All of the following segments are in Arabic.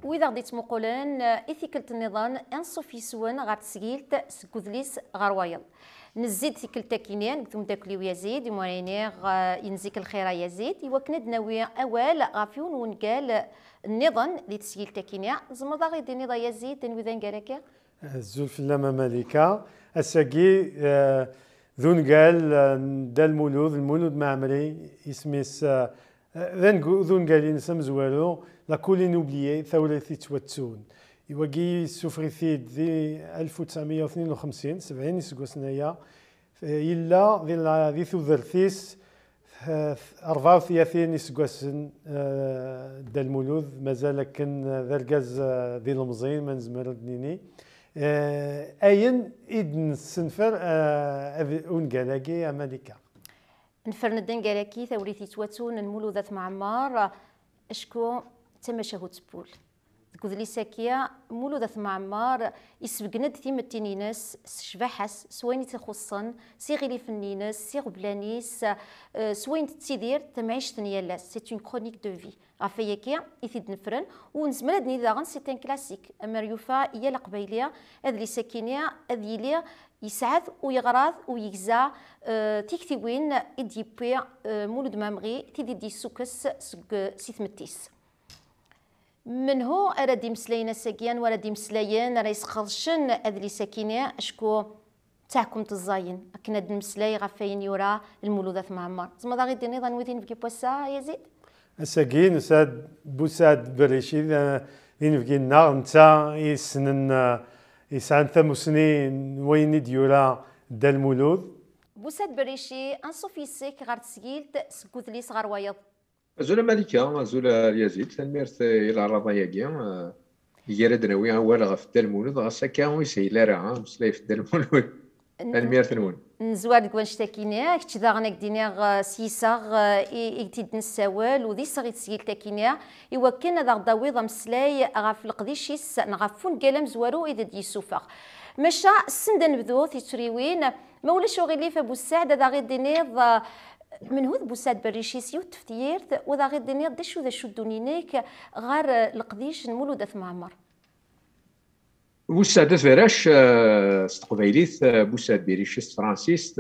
وإذا غديت مقولن إثيكلت النظام أنصف يسون غار تسجيلت سكوذليس غار وايض نزيد ثيكل تاكينين قلتم داكلي ويزيد يموريني ينزيك الخير يزيد يوكند ناوي أول غافيون ونقال النظام اللي تسجيل تاكينيا زمضا غيدي نظا يزيد نوذان قالك الزلف لما ملكة الساقي ذون قال دا المولود معمري اسميس ذون قال نسم زوالو لا كولين اوبليي ثورثي تواتسون يواقي سوفريثيد ذي 1952 70 سكوسنايا إلا ذي ثوذرثيس 34 سكوسن دا المولود مازال كان ذا الغاز ذي المزين ما نزمر دنيني أين إذن سنفر أونجالاكي أمريكا نفرن الدين قالاكي ثوريثي تواتون المولودات معمار أشكو تمشهو تبول تقول لي ساكية مولودات معمار يسبقند ثيمة تينيناس شباحس سوين تخصن سي غيلي فنيناس سي غبلانيس سوين تسيدير تمعيش ثنيالاس سي اون كرونيك دو في غافياكي يثيد نفرن ونزمل هاد نيداغن سي ان كلاسيك اما ريوفا هي القبيليه هاد لي ساكينيا هاد يلي يسعد ويغراض ويجزا تيكتيوين يديبي مولود مامغي تيدي دي سوكس سي ثمتيس من هو أرادي مسلاينا ساكيان ورادي مسلايان راه يسخرشن هاد لي ساكينيا اشكو تاعكم تزاين كنا نمسلاي غفاين يورا المولودات معمر زعما دا غير نظام ويدين في بوسا يزيد الساكين ساد بوساد بريشي لين في النار نتا يسنن يسعن ثمسنين وين ديورا دا المولود بوساد بريشي انصوفي سيك غار تسجيلت سكوثلي صغار وايض أزول مالكة أزول يزيد تنميرت إلى الرضايا يجرد نوي أول غف المولود غسكا ويسيل راه مسلاي في المولود تنميرت نون نزوار كوان شتاكينيا كنت داغنك دينيغ سيساغ يكتيد نساوال وذي صغيت سيل تاكينيا إوا كان هذا غداويض مسلاي غاف القديشيس نغافون كلام زوارو إذا دي سوفاغ مشا السندن بذو تيتريوين ما ولاش غير في ابو السعد هذا غير دينيض من هو بوساد بريشيسيو تفتيرت وذا غير دينيض دشو ذا شو دونينيك غير القديش نمولود معمر بوساد فراش استقبيليت بوساد بريشيس فرانسيس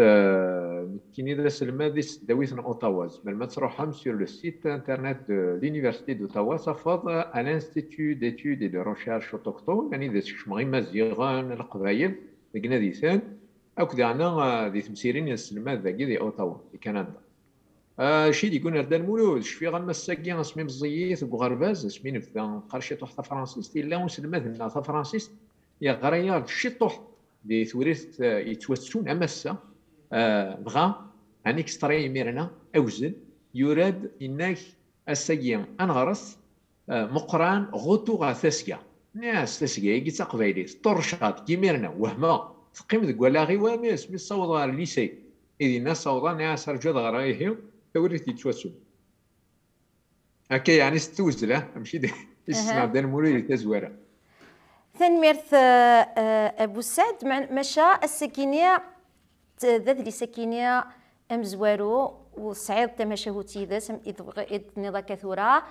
كيني ذا سلمادي داويت اوتاواز ملما تروحهم سور لو سيت انترنت دو لونيفرسيتي دوتاوا صفاد ان انستيتيو ديتود اي دو ريشيرش اوتوكتون يعني ذا شمغي مزيغان القبايل لقنا ديسان أكد أنا ذي تمسيرين السلمات ذاكي ذي أوتاوا في كندا شي دي يقول هذا المولود شفي غير مساكين اسمي مزيت وغرباز اسمي نفذا قرشي طوح تا فرانسيس إلا وسلمات لنا تا فرانسيس يا غريال شي طوح دي ثوريث يتوسون أمسا بغا أن إكستراي ميرنا أوزن يراد إنك الساكين أنغرس مقران غوتو غا ثاسكا ناس ثاسكا يجي تقبايلي طرشات كيميرنا وهما تقيم ذك ولا غي وامي اسمي صوض غير الليسي إذا الناس صوضا ناس رجال غرايهم توريث يتوسون هكا يعني ستوزله ماشي يسمع دان مولود تزواره ثنميرث ابو سعد مشى السكينيه ذات لي سكينيه امزوارو وصعيد تمشاهوتي ذا سم اذ نضا كثورا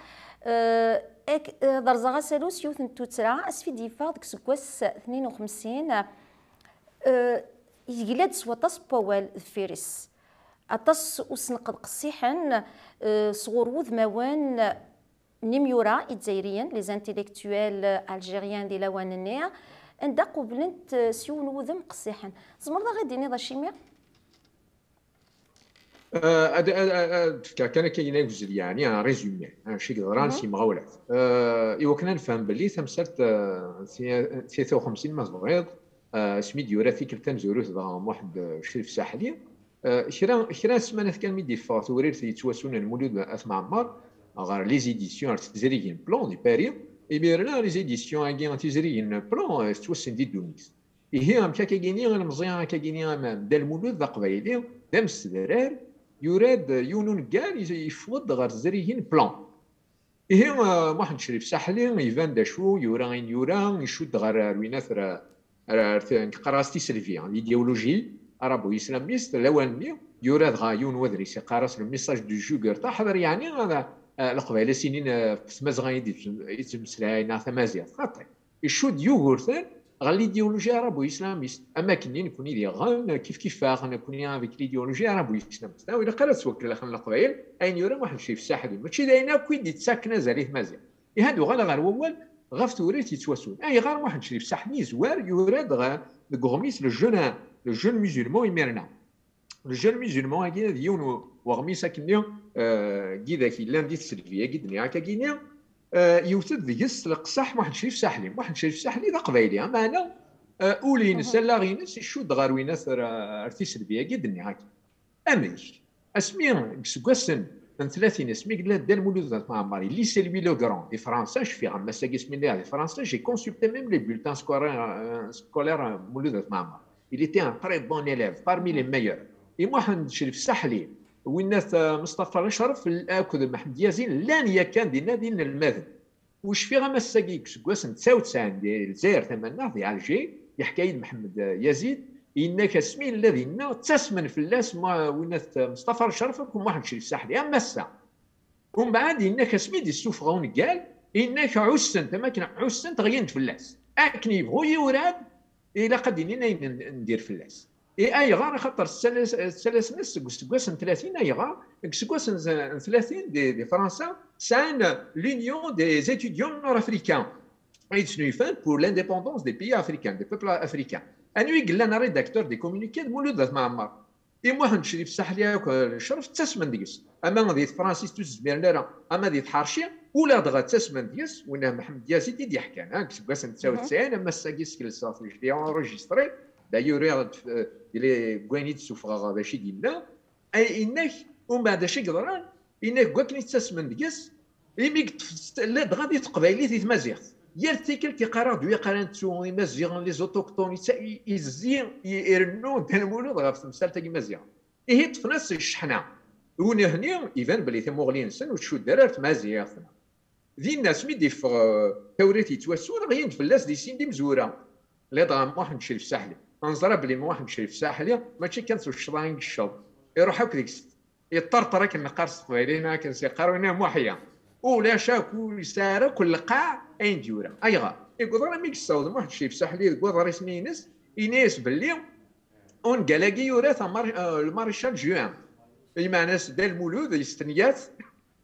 درزا سالوس يوث نتوترا اسفي ديفا ديك سكواس 52 يجلد سواطاس بوال فيرس أطاس وسنقد قصيحا صغور وذ موان نيميورا الجزائريين لي زانتيليكتويل الجيريان دي لواننيا عند قبلنت سيون وذم قصيحا زمر دا غادي نضا شيميا كان كاين يجوز يعني انا ريزومي شي قدران شي مغولات ايوا كنا نفهم باللي تمسرت 53 مزبغيض سمي ديورا في كلتان زوروث واحد الشريف ساحلي شرا سمانات كان ميدي فور تورير يتواسون المولود اسمع عمار غير لي زيديسيون تزريين بلون دي باري اي بيان لا لي زيديسيون اكين تزريين بلون توسن دي دونيس اي هي ام كاكيني غير مزيان كاكيني امام دا المولود ذا قبايلي دا مستدرار يراد يونون كاع يفوض غير زريين بلون اي هي واحد الشريف ساحلي يفان دا شو يورا يشد غير روينات قراستي سلفيا ليديولوجي عربو اسلاميست الاولاني يراد غايون وذري سي قراس الميساج دو جوغر تحضر يعني هذا القبائل سنين في مزغاين يتمسلاينا ثمازيغ خاطر يشود يوغورثن غير ليديولوجيا عربو اسلاميست اما كني نكون دي غان كيف غنكون افيك ليديولوجيا عربو اسلاميست ولا قالت توكل خلنا القبائل اين يرى واحد الشيء في الساحل ماشي داينا كويدي تساكن زاليه مازال هادو غير اول غاف توريت يتواسون اي غير واحد الشيء في الساحل زوار يورد غوميس لو جون ميزولمون يمرنا لو جون ميزولمون كي ديون وغميسا كنيو كي كي لاندي تسلفيه كي هكا كينيا يوتد ديس القصح واحد الشيء في ساحلي واحد الشيء في ساحلي ذا قبايلي اما انا اولين سلاغينس يشود غاروينات ارتي سلبيه كي هكا اميش اسمي سكواسن من 30 اسمي قال دا المولود معمري لي سيلوي لو غران دي فرنسا في غما ساكي اسمي دي فرنسا جي كونسلتي ميم لي بولتان سكولير مولود معمر il était un très bon élève parmi les meilleurs et moi حنشري في الساحلي والناس مصطفى الاشرف الاكد محمد ياسين لان يكان دي نادي الماذن واش في غما الساكيك سكواس 99 ديال الجزائر ثمنا في الجي يحكي محمد يزيد انك اسمي الذي تسمن في اللاس والناس مصطفى الاشرف كون واحد شي الساحلي اما الساعه ومن بعد انك اسمي دي السفغون قال انك عسن تما كان عسن تغينت في اللاس اكني بغو يوراد الى قد ندير في اللاس اي غار خاطر الثلاث ناس كسكواس 30 اي غار كسكواس 30 دي فرنسا سان لونيون دي étudiants نور افريكان يتسنيفان بور لانديبوندونس دي بيي افريكان دي بوبل افريكان انوي قال لنا ريداكتور دي كومونيكي مولود معمر اي مو هنشري في الساحليه شرف تسمن ديس اما دي فرانسيس تزمير اما دي حارشي ولا دغا تسمن ديس ونا محمد ياسين دي حكى كسكواس 99 اما ساكيس كل صافي دي اونجستري دايور ديال كوينيت سوفغا باش دينا اي انك ومن بعد شي قدران انك كوكني تسمن ديس يميك لا غادي تقبايلي في مزيغ يرتكل كيقرا دوي قرانتو مزيغ لي زوتوكتون يزين يرنو دالمولود غا في مسال تاع مزيغ هي في نفس الشحنه وني هني يبان بلي ثموغلين سن وتشو درارت مزيغ ذي الناس ميدي في توريت يتوسون غيند في اللاس دي سين دي مزوره لا ضام واحد شريف ساحلي انظر بلي واحد شريف ساحلي ماشي كانت الشراين الشوط يروح هكا ديك يطرطر كنقارص قبيلينا كنسيقارونا موحيه ولا شاكو يسارة كل قاع اين ديورا ايغا يقدر ميك الصوت واحد شريف ساحلي يقدر اسمي ناس يناس بلي اون كالاكي يورا المارشال جوان اي معناس دا المولود يستنيات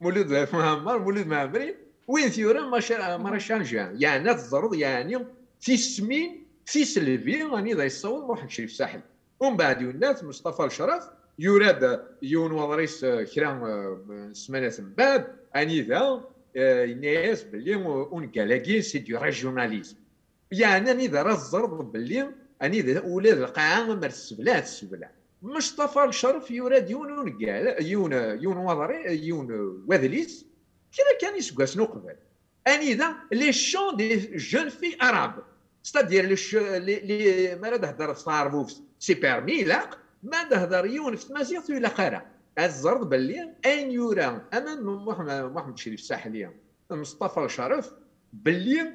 مولود معمر مولود معمري وين ثيورا مارشال جوان يعني الزرد يعني في سمين في سلفي راني ذا يصور واحد شريف ساحل ومن بعد الناس مصطفى الشرف يوراد يون وضريس كرا سمانات من بعد اني ذا الناس باللي اون كالاكي سي دو ريجيوناليزم يعني اني ذا الزرد باللي اني ذا اولاد القاعه مرسبلات السبلات مصطفى الشرف يوراد يون وضري يون وذليس كيما كان يسقى شنو قبل اني ذا لي شون دي جون في عرب ستادير لي ما تهضر في صارفوف سي بيرمي لا ما تهضر يون في مزيغ ولا قرا الزرد باللي اين يورا امام محمد شريف الساحليه مصطفى الشرف باللي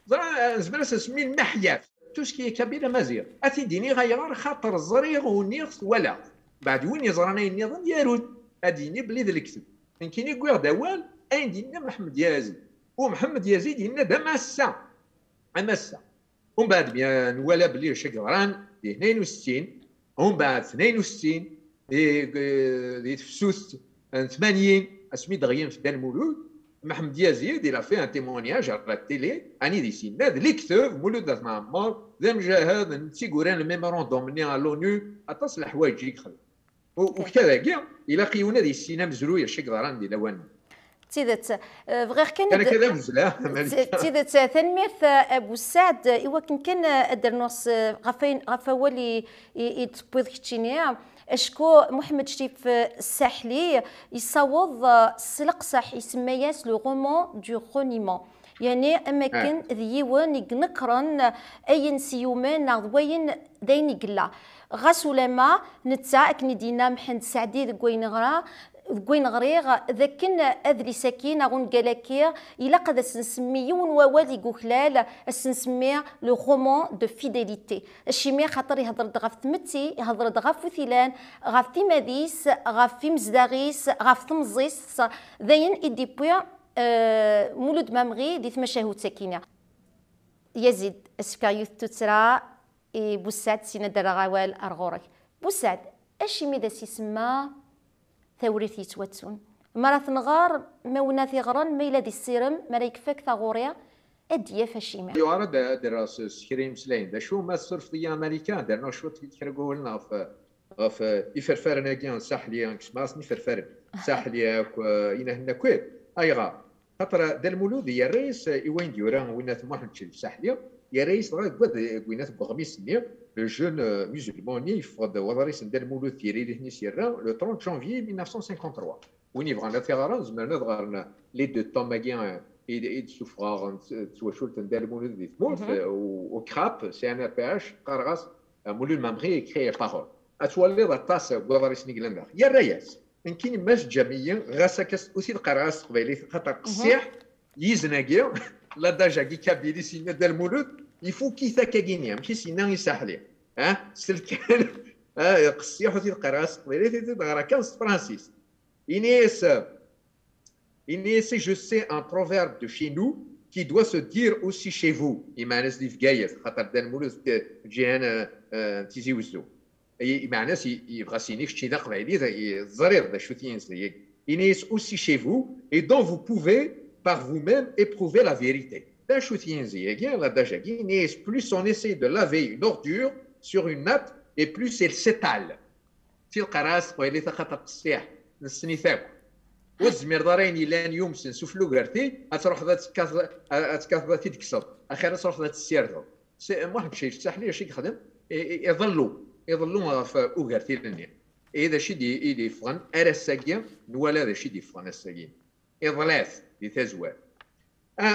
زعما سمي المحياف توسكي كبيره مزيغ اتيديني غير خاطر الزريغ ونيغ ولا بعد وين يزراني النظام يارود اديني بلي ذا الكتب يمكن يقول دوال اين دينا محمد يزيد ومحمد يزيد ينا دمسا امسا ومن بعد بيان ولا بلي شكران 62 ومن بعد 62 دي تفسوس 80 اسمي دغيا في دار المولود محمد يزيد الى في ان تيمونياج على التيلي اني دي سيناد اللي كتب مولود معمر ذا مجاهد نتي قران الميموراندوم مني على لونو اتصل الحوايج يخل وكذا كاع الى قيونا دي السينما مزرويه شكران دي لوان تيدت بغير كان كذا مزلا تيدت تنميث ابو سعد ايوا كان ادرنوس غفاولي يتبوذ كتشينيا اشكو محمد شريف الساحلي يصوض سلق صح يسمياس لو رومون دو رونيمون يعني اماكن ذيوان يقنقرن اين سيومان نغوين داين يقلا غاسولما نتا كني دينا محمد سعدي كوين غرا وين غريغ ذاكن اذلي ساكين غون قالكيا الا قد نسمي يون ووالي كوكلال نسمي لو رومان دو فيديليتي الشيمي خاطر يهضر غاف تمتي يهضر غاف وثيلان غاف تيماديس غاف في مزداغيس غاف تمزيس ذاين ايدي بويا مولود مامغي دي ثمشاهود ساكينه يزيد اسكايوث توترا بوسات سينا درغاوال ارغورك بوسات الشيمي ذا سيسما ثوريث يتواتون مرة ثنغار مونا ثغران ميلا دي السيرم ما يكفاك ثغوريا اديا فاشيما يوارد دراس سكريم سلين دا شو ما الصرف دي امريكان درنا شو تكرقوا لنا في يفرفرنا كيان ساحليا كسماس نفرفر ساحليا ينا هنا كويت ايغا خاطر دا المولود يا رئيس وين ديوران وين ثم تشيل ساحليا يا رئيس غاد وين بغميس نيا le jeune musulman يفض وضريس دا المولود تيري لي سيرا le 30 janvier 1953 وين يبغى نثغران زمان نظهرنا لي دو طوماكيان ايد سوفرار توشولت دا المولود دي تموت وكراب سي ان بي اش قرغاس مولود مامغي كري بارول اتولي الطاس وضريس نيغلندا يا رياس ان كاين ماش جميع غاسكس اوسي القرغاس قبيلي خاطر قصيح يزناكيا لا داجا كي كابيلي سينا دا المولود يفو كيثا كاكينيا ماشي سينا يساحلي سلكان قصيح وثي القراص قبيله تغرا 15 فرانسيس Inès, je sais un proverbe de chez nous qui doit se dire aussi chez vous. Imanes di fgayes, خاطر دا المولود جينا تيزي وزو. Imanes يبغى سينيك شي دا قبيلي الزرير دا شو تينسي. Inès aussi chez vous et dont vous pouvez par vous-même éprouver la vérité. Plus on essaie de laver une ordure sur une natte et plus elle s'étale. والزمير دارين لان يوم سنسفلو غارتي تروح ذات تكاث تكسر اخيرا تروح ذات السير واحد شي الساحلي شي يخدم يظلوا في اوغارتي لنيا اذا شي دي فغن ارساكيا ولا هذا شي دي فغن الساكين اضلاث دي تزوار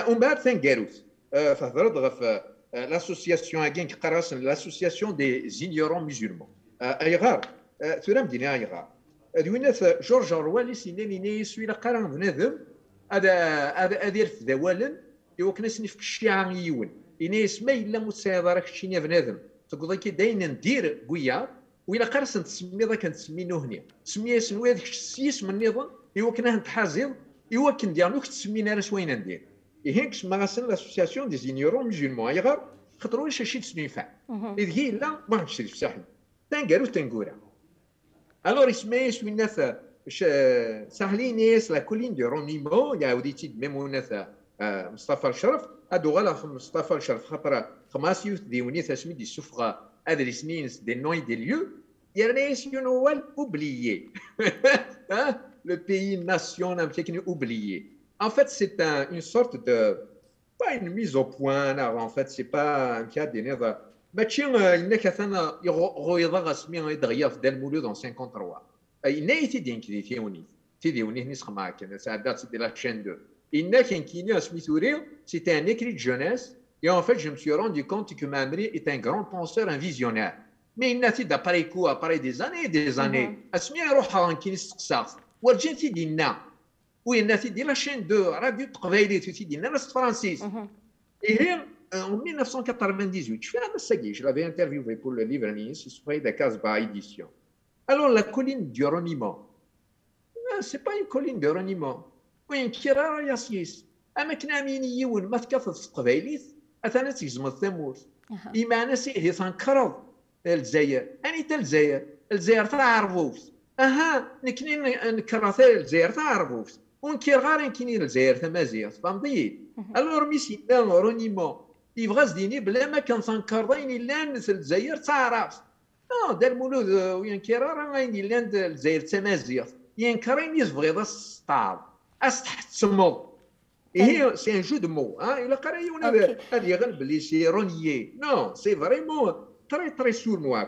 ومن بعد ثنكاروت فهضرت غف لاسوسياسيون هاكين كقراص لاسوسياسيون دي زينيورون مسلمون ايغار ثورا مدينه ايغار دوينات جورج اورويل سيناني سويلا قران بنادم هذا في ذوالن يوكنا سني في الشيعة يون إناس ما إلا متساعد راك شيني بنادم تقول كي داينا ندير قويا وإلا قرص تسمي ذاك نسمينو هنا سميه سنوي هذاك السيس من النظام يوكنا نتحازل يوكن ديالو تسمينا راه سوينا ندير هيك سما غاسن لاسوسياسيون دي زينيورون مسلمون يغار خاطروا شي تسنيفع إذ هي لا ما نشري في ساحل تنقالو تنقورا Alors, il se met ساحلين la colline de Ronimo, il y a audité de Memounatha Mustafa al-Sharaf, Adouala Mustafa al-Sharaf, Khatara, Khamasius, des Unithas, des Soufra, Adresnins, des noms et des lieux, il y a un oublié. Le pays, nation, un petit oublié. En fait, c'est une sorte de. Pas une mise au point, en fait, c'est pas un cas d'énerve. ماشي انك انا رويضه غسمي يدغيا في المولود en 53 اي تيدين كدي تيوني نسخ معاك انا ساعات دي لا chaîne 2 انك كيني سميثوري c'était un écrit de jeunesse et en fait je me suis rendu compte que Mamri est un grand penseur, un visionnaire mais il n'a fait d'après coup après des années اسمي روحها كي نسقساس ورجعتي دينا وين ناتي دي لا chaîne 2 راديو قبايلي تيدي ناس فرانسيس et en 1998, je l'avais interviewé pour le livre Nice, il se fait de Casbah édition. Alors, la colline du Ronimo, ce n'est pas une colline de Ronimo. وين كرا ياسيس اما كنا مينيون ما تكفف قبايليت اثنا تيزم الثموس اما نسي هي تنكرض الجزائر اني تا الجزائر تعرفوس نكني نكرا الجزائر تعرفوس ونكير غير كيني الجزائر تمازيغ فهمتي الور ميسي رونيمون يبغى ديني بلا ما كان تنكرضين الا الجزائر تعرف دا المولود وين كيرا راه لان الجزائر تمازيغ ينكرين يبغي السطار تحت تسمض هي سي ان جو دو مو الا قرايون هذه غنب لي سي رونيي نو سي فريمون تري سور موا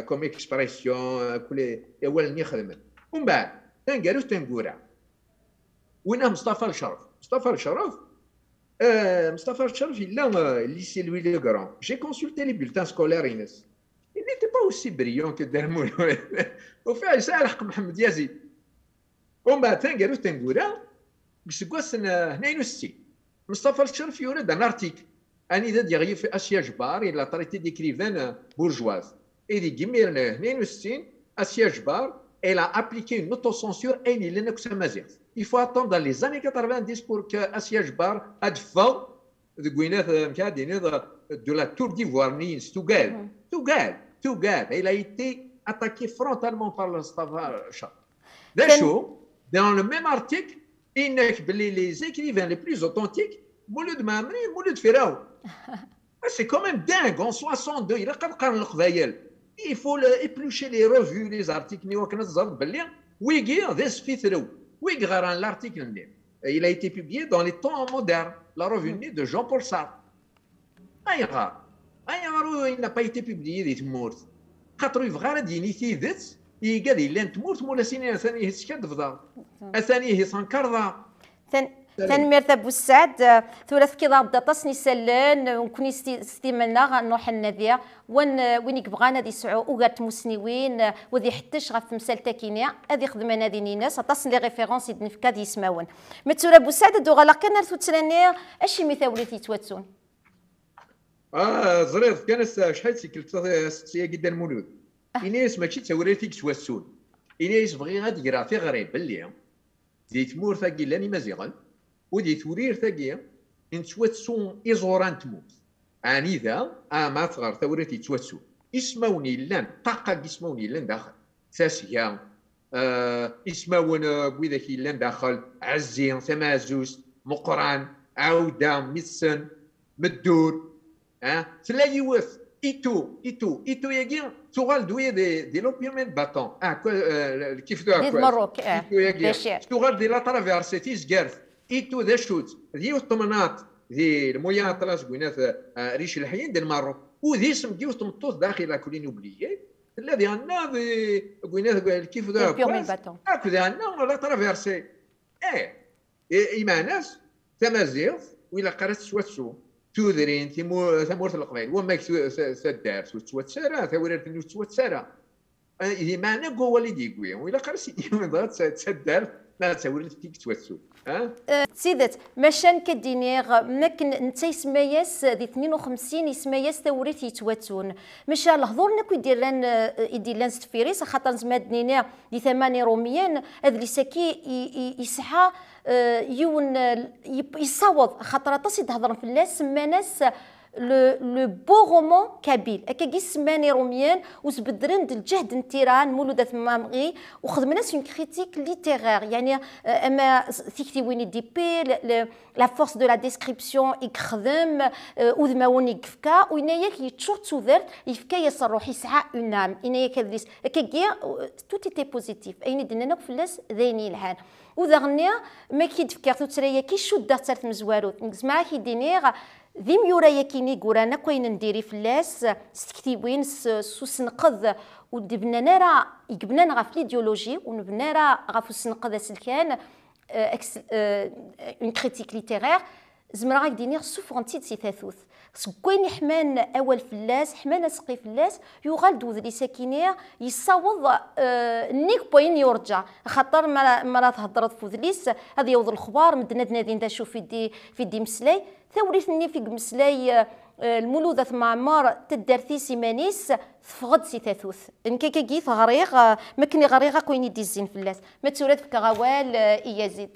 كوم اكسبرسيون كل اول نخدم ومن بعد تنقالو تنقورا وين مصطفى الشرف مصطفى الشرف الا lycée Louis le Grand. J'ai consulté les bulletins scolaires Inès. Il n'était pas aussi brillant que Dermoul. Au fait, ça الحق محمد يزيد ومن بعد تنقالو تنقولا بسكواس 62 مصطفى الشرف يورد ان ارتيكل اني ذا ديغي في اسيا جبار الى تريتي ديكريفان بورجواز اي دي جيمير 62 اسيا جبار elle a appliqué une autocensure et il est nexamazir. Il faut attendre dans les années 90 pour que Assia Jbar adfend de la Tour d'Ivoire, Tougal. Il a été attaqué frontalement par le Mustafa Shah. Dans le même article, il les écrivains les plus authentiques, Mouloud Mamri, Mouloud Firaou. C'est quand même dingue, en 62, il a quand même il faut éplucher les revues, les articles. Il a été publié dans les temps modernes, la revue de Jean-Paul Sartre. Il n'a pas été publié des morts. خاطر يبغى غادي ينيتيدت يقاد الا تموت مولا سنين ثاني هسكاد فضا ثاني هي سانكرضا تنمير ابو السعد ثلاث كذا بدا تصني سلان ونكوني ستيمنا نروح النذيا وين بغانا دي سعو وقات مسنيوين وذي حتىش غف تمثال تاكينيا هذه خدمه دي ناس تصني ريفيرونس يدنفكا دي يسماون متسوره ابو السعد دو غلا كان رثو تسراني اشي مثاولتي تواتسون زريف كان شحال سيكلت ستيا جدا المولود إناس ماشي توريتيك تواسون إناس بغي غادي يقرا في غريب باللي دي تمور ثاقي لاني مزيغل ودي تورير ثاقي ان تواتسون إزوران تموت اني ذا ما تغار توريتي تواتسون اسموني لان طاقة اسموني لان داخل ساسيا اسمون بوذاكي لان داخل عزين ثمازوس مقران عودة ميسن مدور تلاقي يوث إيتو ياكي تغال دوية دي لوبيومين باتون كيف دو دي المروك إيتو ياكي تغال دي لا ترافيرسيتي زكارث إيتو ذا شوت ذي الطمنات ذي المويا طلاس قوينات ريش الحيين دي المروك وذي اسم ديو تمطوط داخل كلين اوبليي الذي عندنا قوينات كيف دو لوبيومين باتون هكذا عندنا لا ترافيرسي إيماناس تمازيغ وإلا قرأت سواتسو تودرين ثمورة القبائل وما سدار توتسارا ثورات نيو توتسارا إذا معنى قوة اللي ديقوي وإلا قرسي ديما تسدار لا تصورت كيك توتسو سيدات ماشان كدينيغ ماكن نتا يسماياس دي 52 يسماياس ثورات يتواتون ماشا الهضور نكو يدير لان ستفيريس خاطر زمادنينا دي 8 روميان هذا اللي ساكي يسحى يون يصوض خاطر طاسي تهضر في الناس سما ناس لو بو رومون كابيل هكا سماني روميان وزبدرن الجهد نتيران مولودة مامغي وخدمنا اون كريتيك ليتيرير يعني اما ثيكتي وين دي بي لا فورس دو لا ديسكريبسيون يخدم وذماون يكفكا ويناياك يتشورت سوذرت يفكا يصروح يسعى اون ام يناياك هذيس هكا توت ايتي بوزيتيف اين دنا فلاس ذيني الحال وذا غنيا ما كيدفكر تريا كي شو دارت مزوارو نسمع كي دينيغ ذي ميورا ياكيني قرانا كوين نديري فلاس ستكتيبين سنقذ ودبنا نرى يقبنا غاف ليديولوجي ونبنا راه غاف سنقذ سلكان اون كريتيك ليتيرير زمرا غاك دينيغ سوفرونتي سي ثاثوث سكوين حمان اول فلاس حمان سقي فلاس يغال دوذ لي ساكينير يصاوض نيك بوين يرجع خاطر مرا تهضرت فوذليس هذا يوض الخبار مدنا نادي نشوف في دي مسلاي ثوريثني في مسلاي المولودة معمار تدرثي سيمانيس تفقد سي ثاثوث انكاكا كيف غريغ مكني غريغ كوين يدي الزين فلاس ما تسولات في كغوال يزيد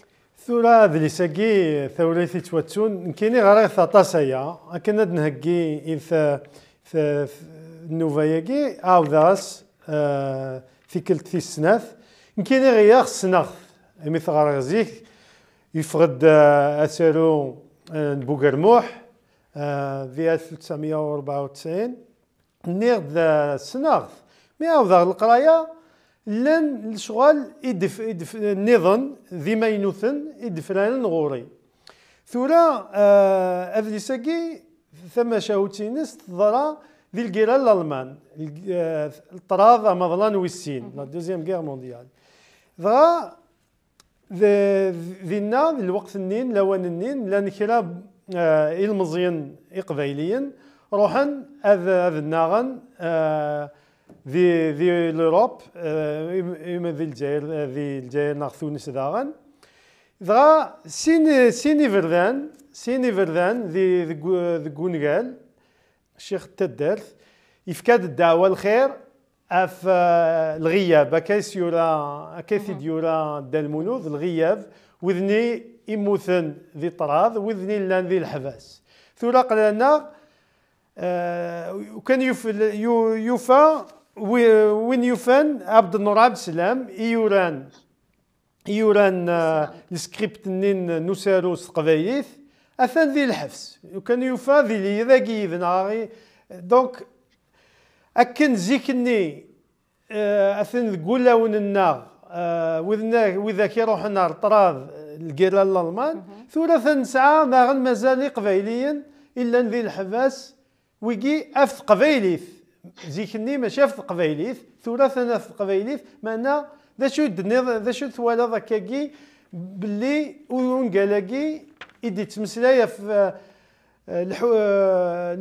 ثورة ذلي ساقي ثوريثي تواتون كيني غريغ ثاطاسايا كنا نهقي في النوفاياكي ذاس في كلت في السناث كيني غياغ السناث مثل غريغ زيك يفقد أسالو بوغرموح في 1994 نير ذا السناغ مي ذا القرايه لان الشغل يدف النظام ذي ما ينوثن يدفران غوري ثورة افليساكي ثم شاوتينس ضرا ذي الجيران الالمان الطراز مظلان ويسين لا دوزيام غير مونديال ذا ذينا الوقت النين لوان النين لان كلا المزيان قبايليا روحا هذا الناغن ذي لوروب إما ذي الجزائر ناغ تونس داغن دغا سيني فردان ذي كونغال الشيخ التدرث يفكاد الدعوة الخير اف الغياب كيس يورا كيث يورا دا المنوذ الغياب وذني يموثن ذي طراذ وذني لان ذي الحباس ثورا قلنا وكان يوفى وين يوفان عبد النور عبد السلام يوران السكريبت نين نساروس قبايث اثان ذي الحفس وكان يوفى ذي ذاكي ذناغي دونك أكن زيكني أثن تقول لون الناغ وإذا كي روح النار طراذ الكيرلا الألمان ثلاثة نسعة ناغن مازال قبايليا إلا ذي الحباس ويجي أفت قبايليث زيكني ما شافت قبايليث ثلاثة ناف قبايليث معنا ذا شو ذا شو ثوالا ذاكاكي باللي ونقالاكي إدي تمسلايا في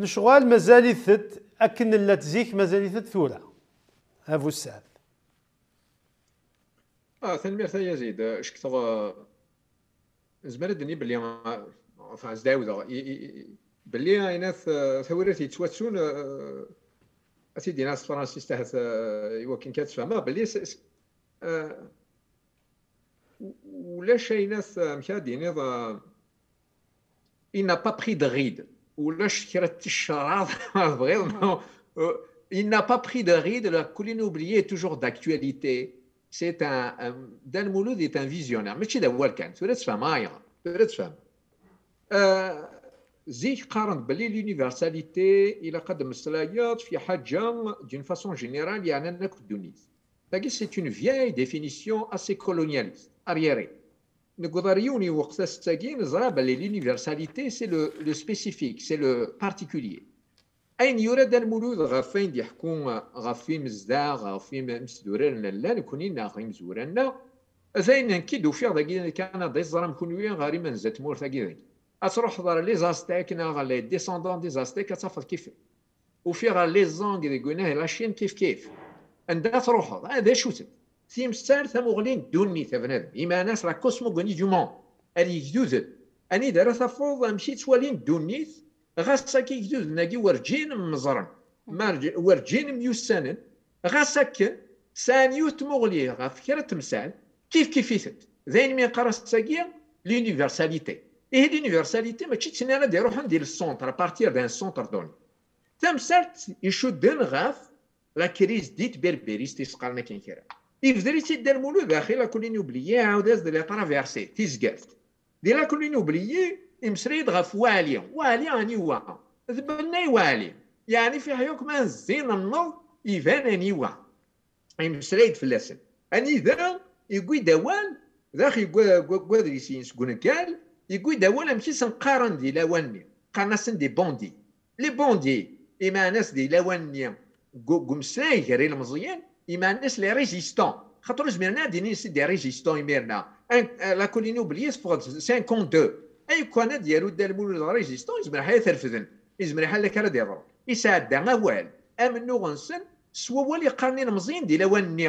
الشغال مازال يثت أكن لا تزيك مازال ثورة هافو السعد ثاني ثاني يزيد اش كثر زمان الدنيا باللي فاز داوود باللي ناس ثورتي تواتسون اسيدي ناس فرنسيس تاع يمكن كتفهمها باللي ولا شي ناس مشادين il n'a pas pris de ride ولا شكرت الشراط il n'a pas pris de ride. La colline oubliée est toujours d'actualité. C'est Dan Mouloud est un visionnaire ماشي دا هو كان تقدر تفهمها تقدر تفهم زيك قارن باللي l'universalité الى قدم الصلايات في حاجه d'une façon générale يعني انك تونس تاكي c'est une vieille définition assez colonialiste arriérée نقدريوني وقت الساكين نزرع باللي l'universalité c'est le spécifique c'est le particulier أين يراد المولود غافين يحكون غافين مزدا غافين مسدورين لا نكونين غير مزورنا زين نكيدو في ذاك كان دي زرام كونوين غاري من زات مور ذاك أتروح ضر لي زاستيك نا لي ديسوندون دي زاستيك تصفط كيف وفي غير لي زونغ دي غوناه لاشين كيف عندها تروح هذا شوت ثيم ستار ثمغلين دوني ثبناد إما ناس لا كوسموغوني دو مون أني جدود أني دار ثفوض مشيت توالين دونيث غاسا كي جدود ناقي ورجين مزرن ورجين ميوسانن غاسا سانيو تمغلي غافكرة تمثال كيف يثت ذين من قرص ساقيا l'universalité et l'universalité ماشي تسنانا دي روح ندير السونتر بارتير دان سونتر دوني تمثال يشدن غاف لا كريز ديت بربريس تيسقالنا كاين كرا يفدري تيدار مولود اخي لا كولين اوبليي عاوداز دي لا ترافيرسي تيزكارت دي لا كولين اوبليي يمسريد غاف والي اني وا ذبلنا والي يعني في حيوك ما زين النض يبان اني وا يمسريد في اللسن اني ذا يقول دوال ذاك يقول دريسين سكون قال يقول دوال ماشي سنقارن دي لواني قارناسن دي بوندي لي بوندي اما ناس دي لواني قمساي غير المزيان اما ناس لي ريزيستون خاطر زمرنا دي دي ريزيستون يميرنا لا كوليني اوبليس فوق 52 اي كان ديالو دار مول ريزيستون يزمر حياه ترفذن يزمر حال كرا ديالو يساعد غوال امنو غنسن سوا ولي قرنين مزيان دي لواني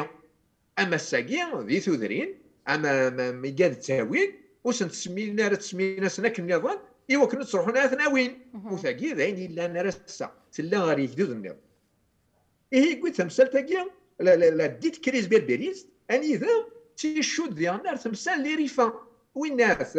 اما الساقين ذي ثوذرين اما ميقاد تاوين وسن تسمينا تسمينا سنك النظام ايوا كنا تروحونا ثناوين وثاقي ذاين الا نرسا تلا غير يجدود النظام ايه قلت تمثال تاقي لا ديت كريز بربريز اني ذا تيشود ديال النار تمثال لي ريفا وين ناس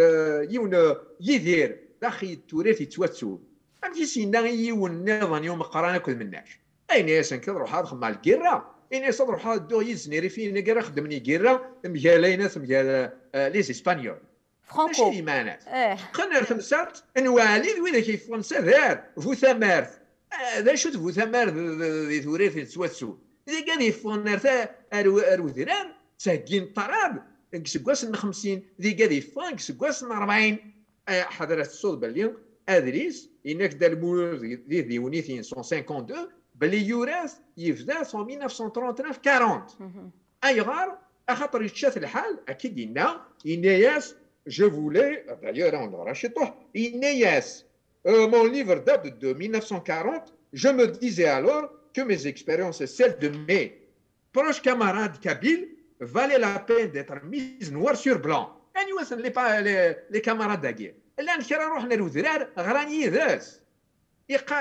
يون يدير داخل التراث يتواتسو امشي سينا يون نظام يوم قرانا كل مناش اي ناس نروح هذا مع الكيرا اي ناس نروح هذا دو يزني في نقرا خدمني كيرا مجال ناس مجال لي اسبانيول فرانكو ماشي ايمانات خلينا تمثال انوالي وين كيف فرنسا دار فو ثمارث هذا شو فو ثمارث ذي تراث يتواتسو اذا كان يفونر تاع اروذران ساكين طراب كسكواس 50 ذي قادي فان كسكواس 40 حضرة الصوت باللي ادريس انك دار مول ذي ونيثين 152 باللي يوراث يفدا 1939 40 اي غار خاطر يتشاف الحال اكيد لنا انياس جو فولي دايور اون راشيطوح انياس mon livre date de 1940 je me disais alors que mes expériences et celles de mes proches camarades kabyles valaient la peine d'être mises noir sur blanc. يعني وصل لي كاماراد داكيا الان كرا روحنا لوذرار غراني ذاس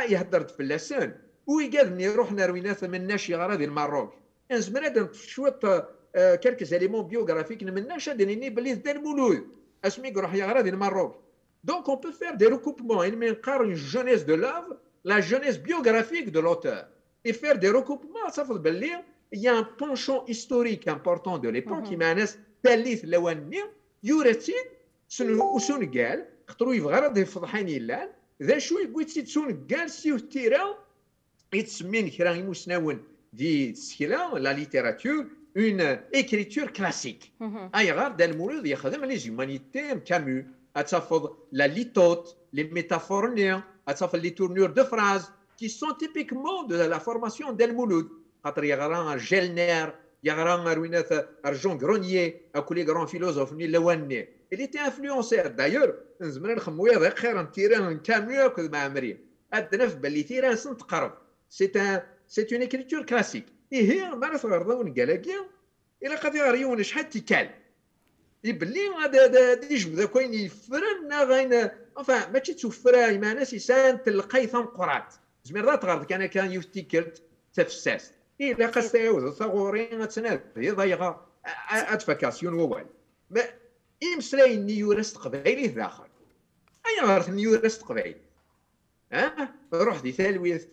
يهدر في اللسان ويقادني روحنا روينات من ناشي غرا ديال الماروك نزمر هذا شويه كالكس اليمون بيوغرافيك من ناشا ديني بلي دار مولود اسمي روح يا غرا ديال الماروك دونك اون بو فير دي ريكوبمون من نقارن الجونيس دو لافر لا jeunesse biographique de l'auteur et faire des recoupements ça veut dire il y a un penchant historique important de l'époque qui معناس تاليث لواني يورتين سن قال خطرو يبغى راه يفضحين يلان ذا شو يقول سن قال سيو تيرا يتسمين كرا يمسناون دي سكيلا لا ليتيراتور اون écriture classique اي غار دا المولود يخدم لي زيمانيتي كامو اتفض لا ليتوت les métaphores néants, les tournures de phrases qui sont typiquement de la formation d'El Mouloud. Il y a un Gelner, il y a un Argent Grenier, un grand philosophe, il était influencé. D'ailleurs, c'est une écriture classique. Et يبلي هذا يجبد كاين يفرن غين enfin ماشي توفرا مع ناس يسان تلقي ثم قرات زميرات غرض كان يفتكرت تفساس الا قصيو ثغورين تسناد هي ضيغه ادفاكاسيون ووال ما يمسلاي نيورست قبايلي داخل اي غرت نيورست قبايل روح دي ثالويث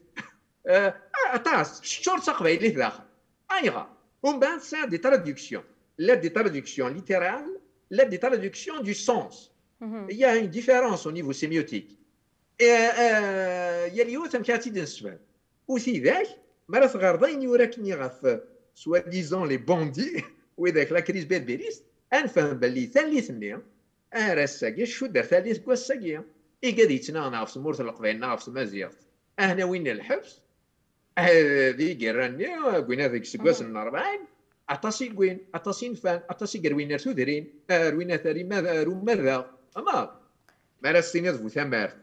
طاس الشرطه قبايلي داخل ايغا ومن بعد سا دي تراديكسيون لا دي تراديكسيون ليترال لا دي traduction du sens. Il y a une différence au niveau sémiotique. Il y a اليوم كاتي دنسبان وثي ذاك مرة غارضين يوراكني غاف سوا ديزون لي بوندي وذاك لا كريز بيربيريس انفهم باللي ثالث نيا راساكي شو دار ثالث كواساكي اي قاد يتناغنا في سمورة القبائل ناغ في مازيغت هنا وين الحبس ذي قراني قلنا ذاك سكواس النربعين أتصي قوين أتصي نفان أتصي قروينا ثودرين روينا ثاري ماذا رو ماذا أما ما راسيني ذو ثمارت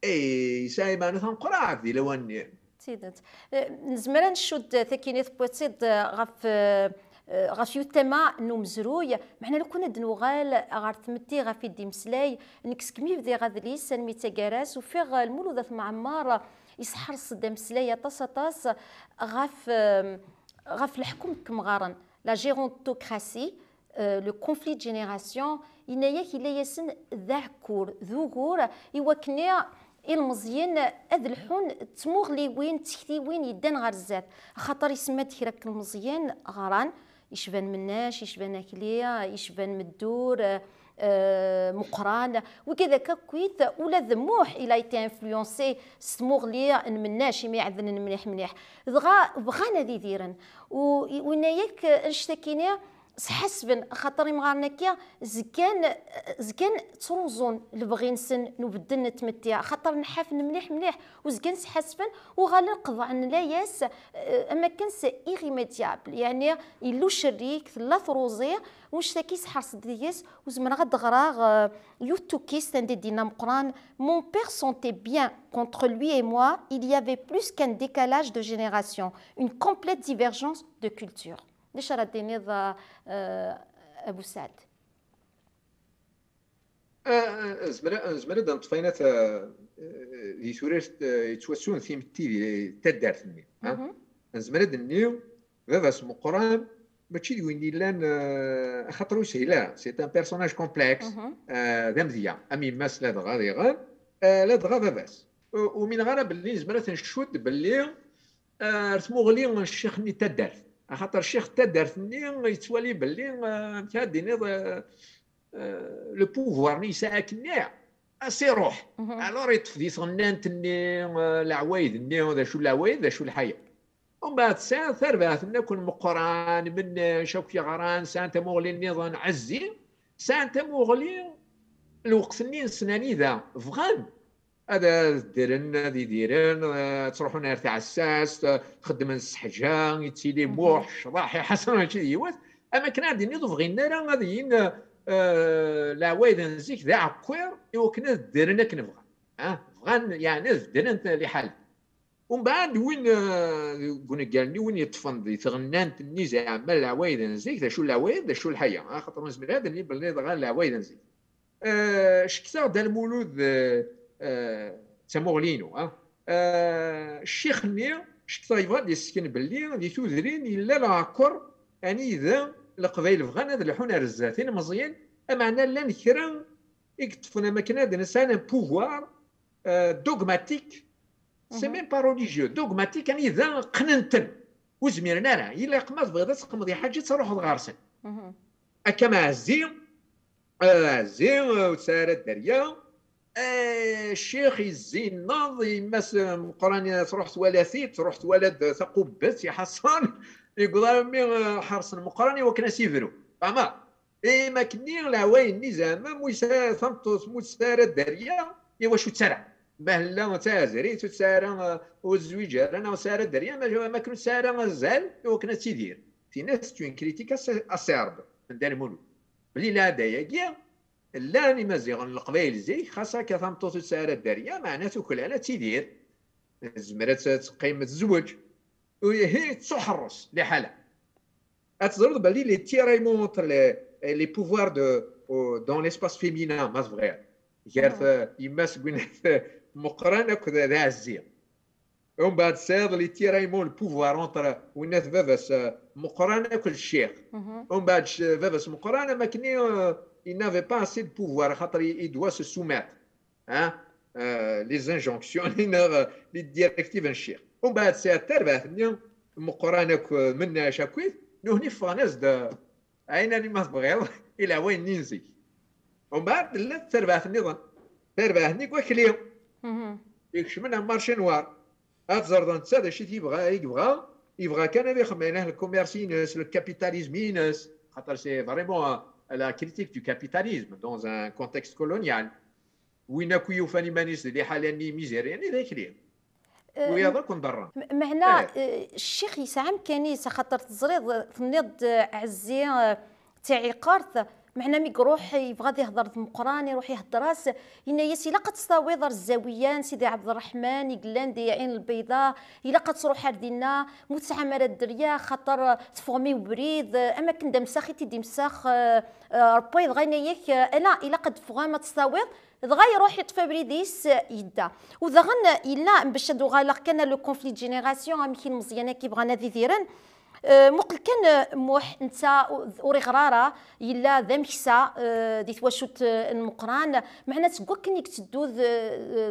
أي سايبا نثان قرعة ذي لواني سيدات نزمرا نشد ثكينيث بوتسيد غاف يوتما نو مزروي معنا لو كنا دنوغال غار ثمتي غاف يدي مسلاي نكسكمي بدي غادليس نميتا كاراس وفيغ المولودة معمار يسحر صدام مسلاي طاس غاف الحكم كمغارن لا جيرونتوكراسي لو كونفلي جينيراسيون يناياك إلا يسن ذاكور ذوغور يوكني المزيان هذا الحون تموغلي وين تكتي وين يدان غير الزاد خاطر يسمى تكراك المزيان غران يشبان مناش يشبان اكليا يشبان مدور مقران وكذا كويت ولا ذموح الى ايتي انفلونسي سموغلي مناش ما يعذن مليح بغانا ذي ديرن ويناياك نشتكينا حسبا خاطر مغارناكيا زكان تروزون اللي نسن نبدل نتمتع خاطر نحافن مليح وزكان حسبا وغنقض عن لا ياس اما كان سي ايريميديابل يعني يلو شريك لا ثروزي واش تاكيس حرص دياس وزمن غد غراغ يوتوكيس تندي دينا مقران mon père sentait bien qu'entre lui et moi il y avait plus qu'un décalage de génération une complète divergence de culture. ليش رديني ذا أبو سعد؟ زمرة طفينات ذي سوريست يتوسون في متي تدار ثمي زمرة النيو هذا اسمه قران ماشي وين لان خاطرو سهلا سي ان بيرسوناج كومبلكس ذا مزيان امي ماس لا دغا ديغان لا دغا بس ومن غير باللي زمرة نشود باللي رسمو غلي الشيخ ني تدار خاطر الشيخ تدارتني يتوالي باللي كاديني لو بوفوار ني ساكني اسي روح الور يتفدي صنانتني العوايد ني هذا شو العوايد ذا شو الحياه ومن بعد ساعه ثربات نكون مقران من شوكي غران سانت مغلي النظام عزي سانت مغلي الوقت ني سناني ذا فغان هذا ديرن هذه ديرن تروحوا نهار تاع الساس تخدم السحجه يتسيلي موح شراحي حسن هادشي ديوات اما كنا عندي نضف غينا راه غاديين العوايد نزيك ذا عكوير ايوا كنا ديرنا كنبغى فغان يعني درن لحال ومن بعد وين قلنا قالني وين يتفند يتغنانت ني زعما العوايد نزيك ذا شو العوايد ذا شو الحياه خاطر نزمر هذا اللي بلي غير العوايد نزيك شكتا دا المولود تموغلينو الشيخ ني شكتا يبغى يسكن باللي اللي تودرين الا العكر يعني اذا القبائل بغان هذا الحون رزاتين مزيان معنى لا نكرا يكتفنا مكان هذا الانسان بوفوار دوغماتيك سي ميم با ريليجيو دوغماتيك يعني اذا قننتن وزميرنا راه الا قماز بغات تقمضي حاجه تروح تغارسن كما عزي وتسارى الدريا الشيخ يزين ناض يمس قراني تروح توالثيت تروح تولد ثقوبت يا حسن يقول مي حرس المقراني وكنا سيفرو فما اي ما كني العواين نزام موسى ثمطوس موسى الدريا ايوا شو تسرع بهلا تازري تسارى والزويج انا وسارى الدريا ما كنت سارى غزال وكنا تيدير في ناس تون كريتيك اسيرب من دار مولود بلي لا دايا لا ني مزيغن القبائل زي خاصها كثمطوس تسارى الدريا معناته كل على تيدير زمرات تقيم الزوج وهي تحرص لحالها اتزرد بالي لي تيرايمون لي بوفوار دون ليسباس فيمينا ما فغير غير يماس قلنا مقرانه كذا ذا عزيه ومن بعد ساد لي تيرايمون البوفوار اونتر وناس فافاس مقرانه كل الشيخ ومن بعد فافاس مقرانه ما كني il n'avait pas assez de pouvoir خاطر il doit se soumettre les injonctions les directives الشيخ ومن بعد ساد تربح مقرانه منا شاكويت نهني فاناس دا عينا اللي ما تبغيض الى وين ننزي ومن بعد لا تربح النظام تربح نيك وكليو يكش منها مارشي نوار اتزردن تساد شي يبغى كان يخمينه الكوميرسينس الكابيتاليزمينس خاطر سي فريمون la critique du capitalisme dans un contexte colonial وين كويو فاني مانيس اللي حالاني ميزيرياني ذاك ليه ويا كون ضرا معنا الشيخ يسعم كاني خاطر تزريض تنيض عزي تاعي قارث معنا مي يروح يبغى يهضر مقران يروح يهضر راس إن يسي لقد تستويضر الزاويان سيدي عبد الرحمن يقلان دي عين البيضاء إلا قد تروح أردنا متعمر الدريا خاطر تفهمي وبريد أما كندا مساخي تيدي مساخ ربيض غينا ياك أنا إلا قد فغامة تستويض دغا يروح يطفى بريديس يدا وذغن إلا باش دوغا كان لو كونفلي جينيراسيون أمكن مزيانة كيبغانا ذي ذيران مقل كان موح نتا وري غراره يلا ذا مكسا دي تواشوت المقران معنا تقول كنيك تدوذ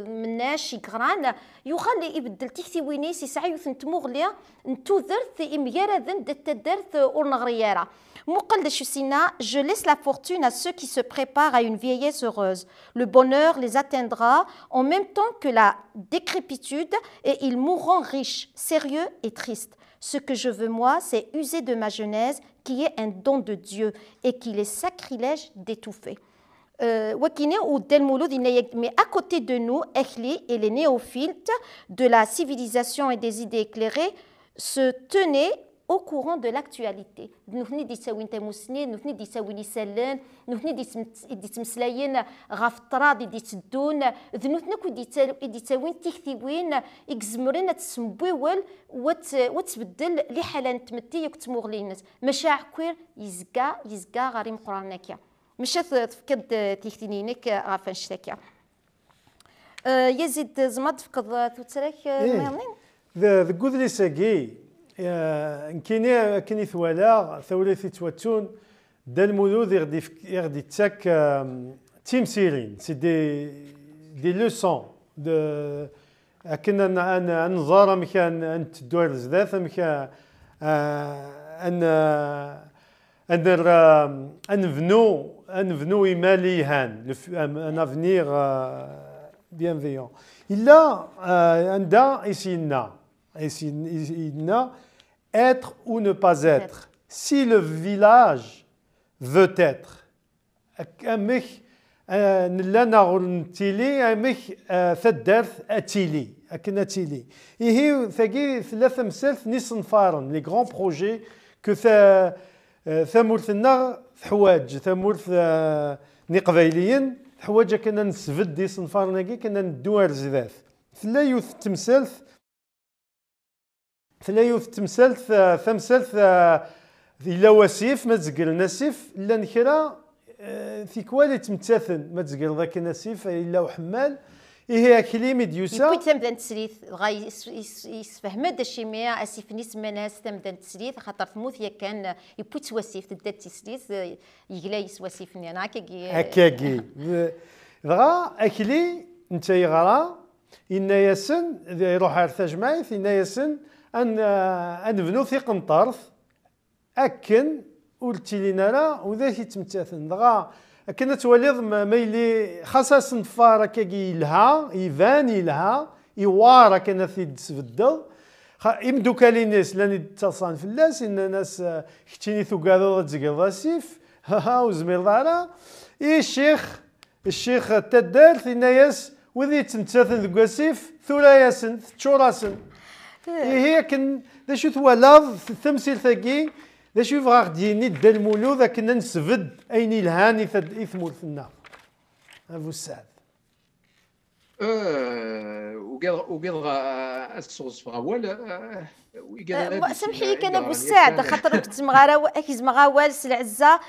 مناش يقران يخلي يبدل تيكتي وينيس يسعى يثنتموغليا نتو درث إميارا ذن دتدرث ورنغريارا مقل شسينا je laisse la fortune à ceux qui se préparent à une vieillesse heureuse. Le bonheur les atteindra en même temps que la décrépitude et ils mourront riches, sérieux et tristes. Ce que je veux, moi, c'est user de ma jeunesse, qui est un don de Dieu, et qu'il est sacrilège d'étouffer. Mais à côté de nous, Echli et les néophytes de la civilisation et des idées éclairées se tenaient au courant de l'actualité. Nous venons d'Issaouin Tamousni, nous venons d'Issaouin Issalin, nous venons d'Ismslayen Raftrad et d'Isdoun, nous venons d'Issaouin Tichthiwin, Exmrin at Smbouel, وتبدل لحالة تمتي يكتمور لينس مشاع كوير يزقا غاريم قرانكيا مش تفقد تيختينينك غافن شتاكيا يزيد زمد فقد توترك مالين ذا قود لي ساقي كيني ثوالا ثولثي تواتون دا المولود يغدي تاك تيمسيرين سي دي لوسون دو كنا أنا نزار مكان أنت الدول الزداث مكان نفنو إيمالي هان ان افنيغ bienveillant. إلا عندها يسينا être ou ne pas être. Si le village veut être, أمك نلا نغول نتيلي أمك ثدرث أتيلي أكن أتيلي هي ثقي ثلاثة مسلث نصنفارن لي غران بروجي كو ثمورثنا حواج ثمورث نقبايليين حواج كنا نسفد دي صنفارنا كنا ندوار زذاث ثلا يوث تمثلث ثلاث تمثلت ثمثلت إلا وسيف ما تزقل نسيف إلا نكرا في كوالي تمتثن ما تزقل ذاك النسيف إلا وحمال إيه كلمة يوسا يبوي تمدن تسريث غاي يسفهم هذا الشيء ما اسيف نيس مناس تمدن تسريث خاطر ثموث يا كان يبوي توسيف تبدا تسريث يقلا يسوسيفني انا هكاكي دغا اكلي انت يغرا ان ياسن يروح ارتاج معي ان ياسن ان نبنو في قنطرث اكن قلتي لنا لا وذاك يتمتاثن دغا كنا توليض ميلي خاصة نفار كاكي يلها يبان يلها يوارا كان في تسبدل يمدو كالينيس لاني تصان في الناس ان ناس كتيني ثقادو تزقل سيف ها وزمير دارا الشيخ تدار في ناس وذي تمتاثن ذو سيف ثولا ياسن تشوراسن هي كن ذا شو تولاض في التمثيل ثقي ذا شو يبغى غديني دا المولود ذاك نسفد اين الهاني يثمر في النار ابو السعد وقال الصوص فغوال سمحي لي كان ابو السعد خاطر كنت مغاوال العزه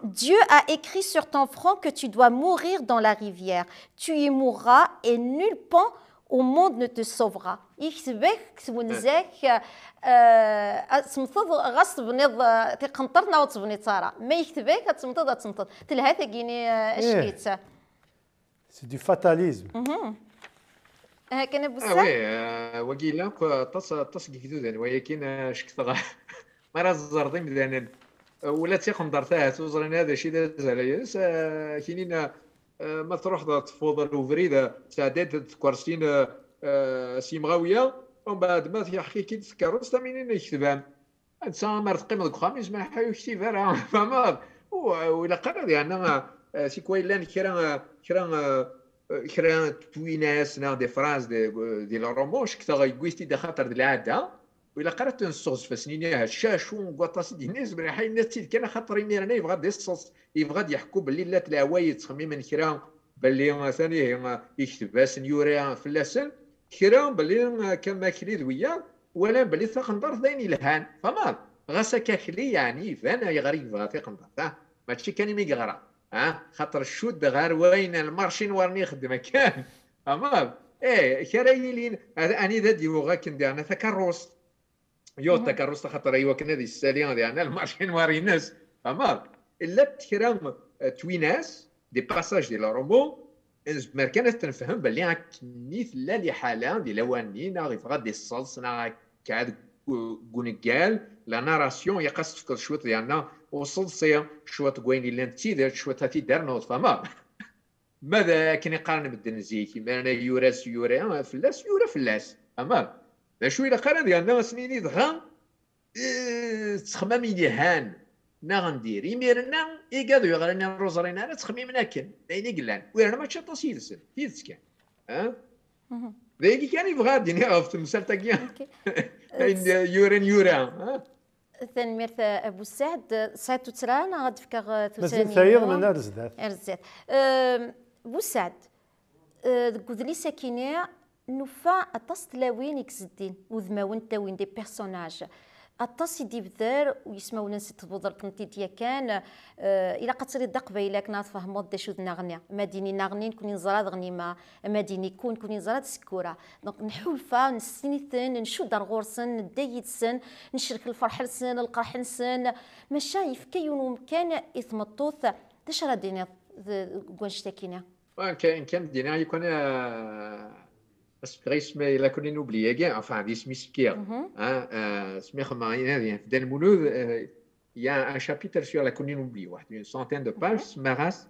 Dieu a écrit sur ton front que tu dois mourir dans la rivière tu y mourras et nul pan au monde ne te sauvera يكتبك تونزاك تمطض غصب نض تقنطرنا وتصبني صارا ما يكتبك تمطض تلها ثقيني اشكيت سي دو فاتاليزم كان ابو السعد وقيلا تص كيدودان ولكن شكتغا ما راه الزرطي مزيان ولا تيقنطرتها توزرين هذا شي داز عليا كاينين ما تروح تفوض الوفريد سعدات تكرسين سيمغاويه ومن بعد ما تيحكي كي تذكروس تا منين يكتبها انت ما تقيم ذوك خميس ما حيو يكتبها راه فما ولا قرا ديالنا سي كويلان كرا تويناس نا دي فراز دي الروموش كتا غيكويستي دا خاطر ديال العاده ولا قرات نصوص فسنينها الشاشو وقطاس دي الناس بلا حي الناس كان خاطر يميرنا يبغى ديصص يبغى يحكوا باللي لا العوايد تخميما كرا باللي ثاني يكتب سنيوريا في اللسن كرا باللي كان ماكلي ذويا ولا باللي تقندر ثاني الهان فما غاسا كاكلي يعني فانا يغريب غاتي قندر ماشي كان يغرى خاطر الشود غير وين المارشين ورني خدمه كان فما كرايلين اني ذا ديوغا كندير انا تكروس تكروس خاطر ايوا كنا دي الساليان ديالنا المارشين وريناس فما الا تكرام تويناس دي باساج ديال الرومون ما كانت تنفهم باللي كنيت لا لي حاله ديال لوانين غير دي الصلص كعاد كونيكال لا ناراسيون يقص تفكر شويه ديالنا وصلصيه شويه كوين اللي انت دارت شويه تاتي دارنا فما ماذا كان يقارن بالدنزي كيما انا يوراس يورا فلاس يورا فلاس اما شويه الا قارن ديالنا سنيني دغا تخمم يهان نا غندير يميرنا يقادو يغرنا روزرينا انا تخميمنا كان دايني قلان ويرنا ما تشطا سيدسن فيدس كان ذاك كان يبغى ديني غاف مسالتا كيان يورا ثاني ميرث ابو السعد ساعتو ترانا غاد فكا مازال ثاير من رزدات ابو السعد قلت لي ساكينه نوفا اتصت لاوين يكزدين وذماون تاوين دي بيرسوناج اتصي دي بذار ويسمعوا ناس تفضل كنتي ديا كان الى قتري دق بيلاك ناس فهموا دا شو نغني مديني نغني كوني نزراد غنيمه مديني كوني نزراد سكوره دونك نحولفا نسنيثن نشود غورسن ندايد سن نشرك الفرح لسن القرح لسن ما شايف كيونو مكان يثمطوث داش راه دينا كونشتاكينا كان دينا يكون اسمي لا كوني نوبليي كاع enfin دي سميسكير سمي خماين في المولود il y a un chapitre sur la colline oubliée une centaine de pages maras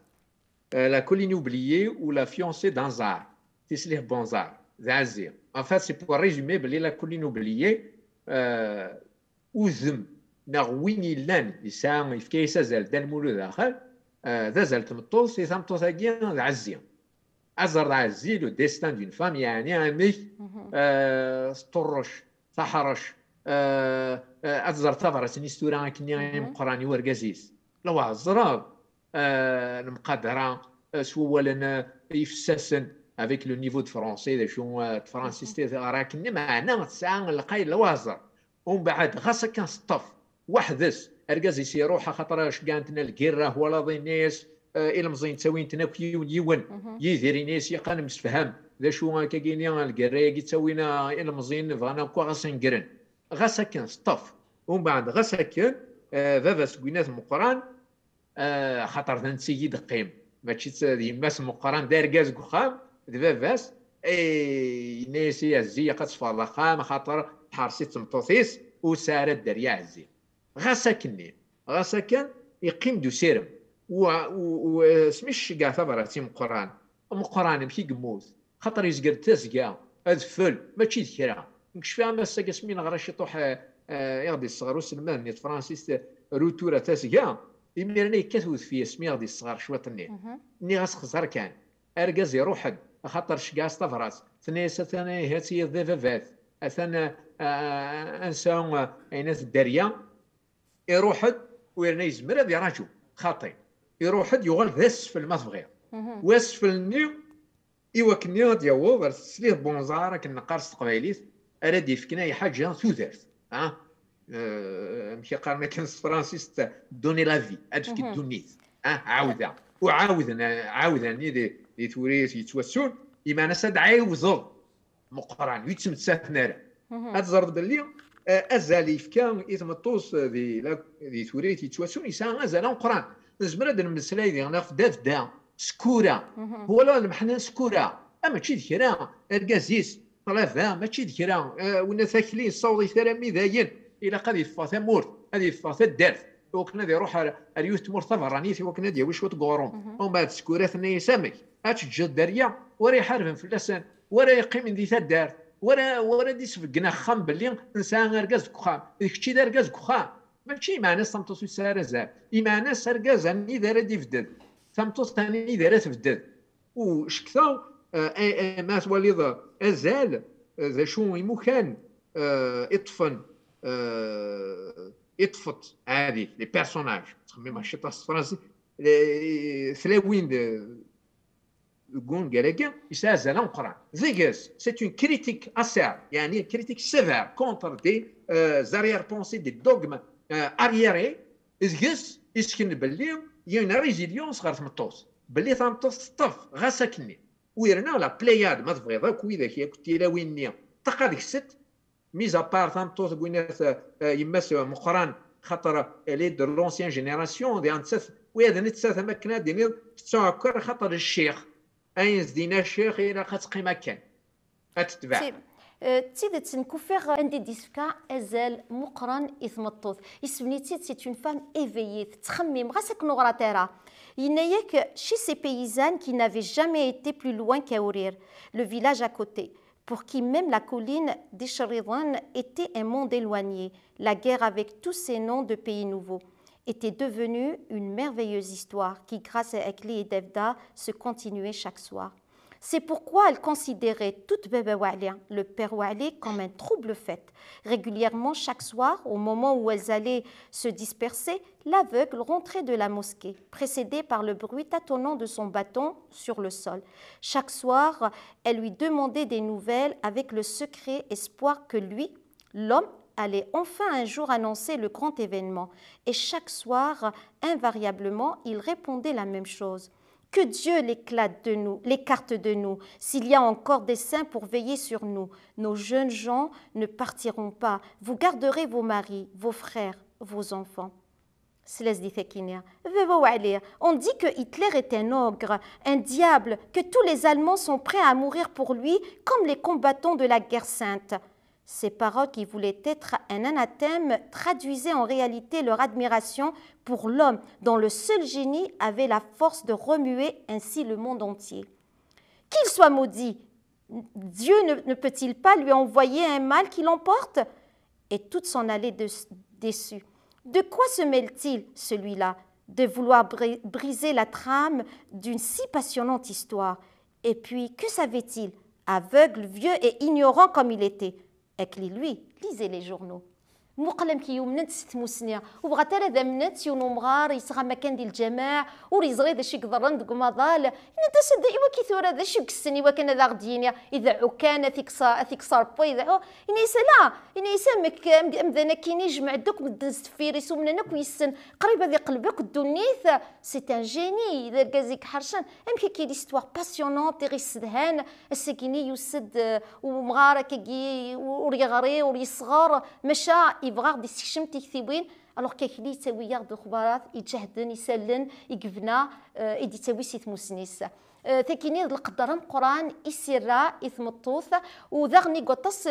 la colline oubliée ou la fiancée d'Anzar تسليه بونزار زعزير en fait c'est pour résumer بلي la colline oubliée وذم نغويني لان يسام يفكيسا زال دا المولود اخر ذا زال تمطوس يثمطوس كاع عزير أزر عزيز le destin d'une femme يعني عميك سطرش صحرش أزر تفرس نستورا كني مقراني ورقزيز لو عزراب المقدرة سوالا يفسسن افيك لو نيفو دو فرونسي ذا شو تفرانسيستي راكني معنا تسعه لقاي الوازر ومن بعد غاس كان سطف وحدث اركاز يسير روحها خاطر اش كانتنا الكيره ولا ضينيس الى مزين تساوين تناكيون يون يدير ناس يقان مسفهم ذا شو كاينين الكرايه كي تساوينا الى مزين فانا كو غاس نكرن غاس كان سطف ومن بعد غاس كان فافاس كوينات مقران خاطر نسيي دقيم ماشي يماس مقران دار كاز كخام فافاس اي ناسي الزيه قتصفى الله خام خاطر حارسيت تمطوثيس وساره الدريا عزي غاسا كان يقيم دو سيرم وسميش كاع ثبرتي مقران ماشي قموث خاطر يزقر تسقا ادفل ماشي ذكرى نكشفها ماسا كاسمين غرا شي طوح يغدي الصغار وسلمان نيت فرانسيس روتورا تسقا يميرني كتوث فيه سمي غدي الصغار شويه ني غاس خزر كان اركاز يروح خاطر شكا استفراس ثاني هاتي ذافافات اثنا انسان عينات الدريا يروح ويرنا يزمر هذا راجو خاطي يروح يغل ذس في المطبخ واسفل النيو يوكني غادي يوضر تسليه بونزار كنقارس تقبايليت اراد يفكنا اي حاجه ثوثرت مشي قال ما كان فرانسيس دوني لا في ادفك الدنيت عاوده عاودني دي توريس يتوسون اما نسد عاوزو مقران يتسمت نار هاد زرد باللي ازالي فكان يتمطوس دي توريت يتوسون يسان ازال قران نزمر هاد المسلاي دي انا فدا سكوره هو لا المحنان سكوره اما تشي ذكرى الكازيس طلافا ماشي ذكرى ونا ثاكلين صوتي ثرامي داين الى قد يفاث مورت هذه يفاث الدرت وكنا دي روح اليوت مرتفع رانيتي وكنا دي وش وتقورون ومن بعد سكورات ني سامك اتجد دريا ورا يحارب في اللسان ورا يقيم دي تدار ورا دي سفقنا خام باللي انسان ركاز كخام كشي دار ركاز كخام ماشي معنى سمطوس سارزا معنى سركاز اني دار دي فدد سمطوس ثاني دار تفدد وشكثاو ما تولي ازال ذا شو يمكن اطفن يطفط هذه لي بيرسوناج تخمم الشيطان الفرنسي ثلاوين كون كالاكا يسازل نقرا زيغاس سي اون كريتيك اسير يعني كريتيك سيفير كونتر دي زاريير بونسي دي دوغما ارييري زيغاس يسكن باللي يا ريزيليونس غير تمطوس باللي تمطوس طف غاسكني ويرنا لا بلاياد ما تبغي كويدا كي كنتي لاويني طق هذيك الست ميز ابار تمطوس كوينات يماس مقران خاطر لي دو لونسيان جينيراسيون دي انتسف وهذا نتساث مكنا ديني تسعكر خاطر الشيخ اين زدينا الشيخ الى خاطقي مكان اتتبع تيد تنكوفيغ عندي ديسكا ازال مقرن اثمطوث يسمنيتي سي اون فام ايفيي تخمم غاسك نغرا تيرا يناياك شي سي paysannes qui n'avaient jamais été plus loin qu'Aourir, le village à côté, pour qui même la colline des Charidan était un monde éloigné. La guerre avec tous ces noms de pays nouveaux était devenue une merveilleuse histoire qui, grâce à Ekli et Devda, se continuait chaque soir. C'est pourquoi elle considérait toute Bébé Wali, le père Wali, comme un trouble fait. Régulièrement, chaque soir, au moment où elles allaient se disperser, l'aveugle rentrait de la mosquée, précédée par le bruit tâtonnant de son bâton sur le sol. Chaque soir, elle lui demandait des nouvelles avec le secret espoir que lui, l'homme, allait enfin un jour annoncer le grand événement. Et chaque soir, invariablement, il répondait la même chose. Que Dieu l'écarte de nous, s'il y a encore des saints pour veiller sur nous. Nos jeunes gens ne partiront pas. Vous garderez vos maris, vos frères, vos enfants. On dit que Hitler est un ogre, un diable, que tous les Allemands sont prêts à mourir pour lui comme les combattants de la guerre sainte. Ces paroles qui voulaient être un anathème traduisaient en réalité leur admiration pour l'homme dont le seul génie avait la force de remuer ainsi le monde entier. Qu'il soit maudit, Dieu ne peut-il pas lui envoyer un mal qui l'emporte? Et toutes s'en allaient déçues. De quoi se mêle-t-il, celui-là, de vouloir briser la trame d'une si passionnante histoire? Et puis, que savait-il? Aveugle, vieux et ignorant comme il était. Ekli, lui, lisait les journaux. مقلم كي يومنت ست مسنيا وبغات انا ذا منت يونو مغار يسغى مكان ديال الجماع وريزغي ذا شي قدرن دك مظال ان تسد ايوا كي ثورا ذا شي كسني وكان ذا غدينيا اذا عكان ثيك صار بوي اذا ان يسلا ان يسمك امذنا كي نجمع دوك مدنس فيري سومنا كويسن قريبه ذي قلبك الدنيث سي ان جيني اذا كازيك حرشان ام كي ليستوار باسيونونت غي السدهان السكيني يسد ومغاره كي وريغري وريصغر مشى يبغى غادي يستكشم تيكتبين الوغ كيخلي يسوي ياخذ الخبرات يتجهدن يسلن يقفنا يدي تسوي سيت موسنيس تكيني القدر القران يسيرا يثمطوث وذاغني قطس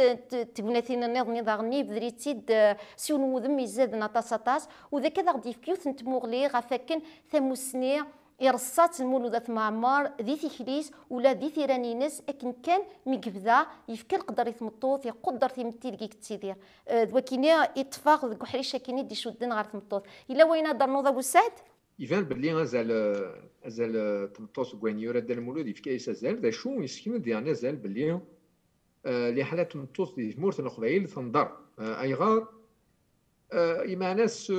تبناتين النظني ذاغني بدريتيد سيون وذم يزاد نطاس وذا كذا غادي يفكيوث نتموغلي غافاكن ثموسني يرصات المولودات معمر ذي تيكليس ولا ذي ثيرانينس اكن كان ميقبدا يفكر قدر يثمطوط يقدر تيمتي لكيك تسيدير دوكيني يتفاق ذوك حريشه كيني دي شدن غير ثمطوط الا وين هضر نوض ابو سعد يفان باللي ازال تمطوس كوانيورا ديال المولود يفكا يسازال ذا شو يسكن ديالنا زال باللي اللي حالات تمطوس دي مورت القبائل تنضر اي غار إما ناس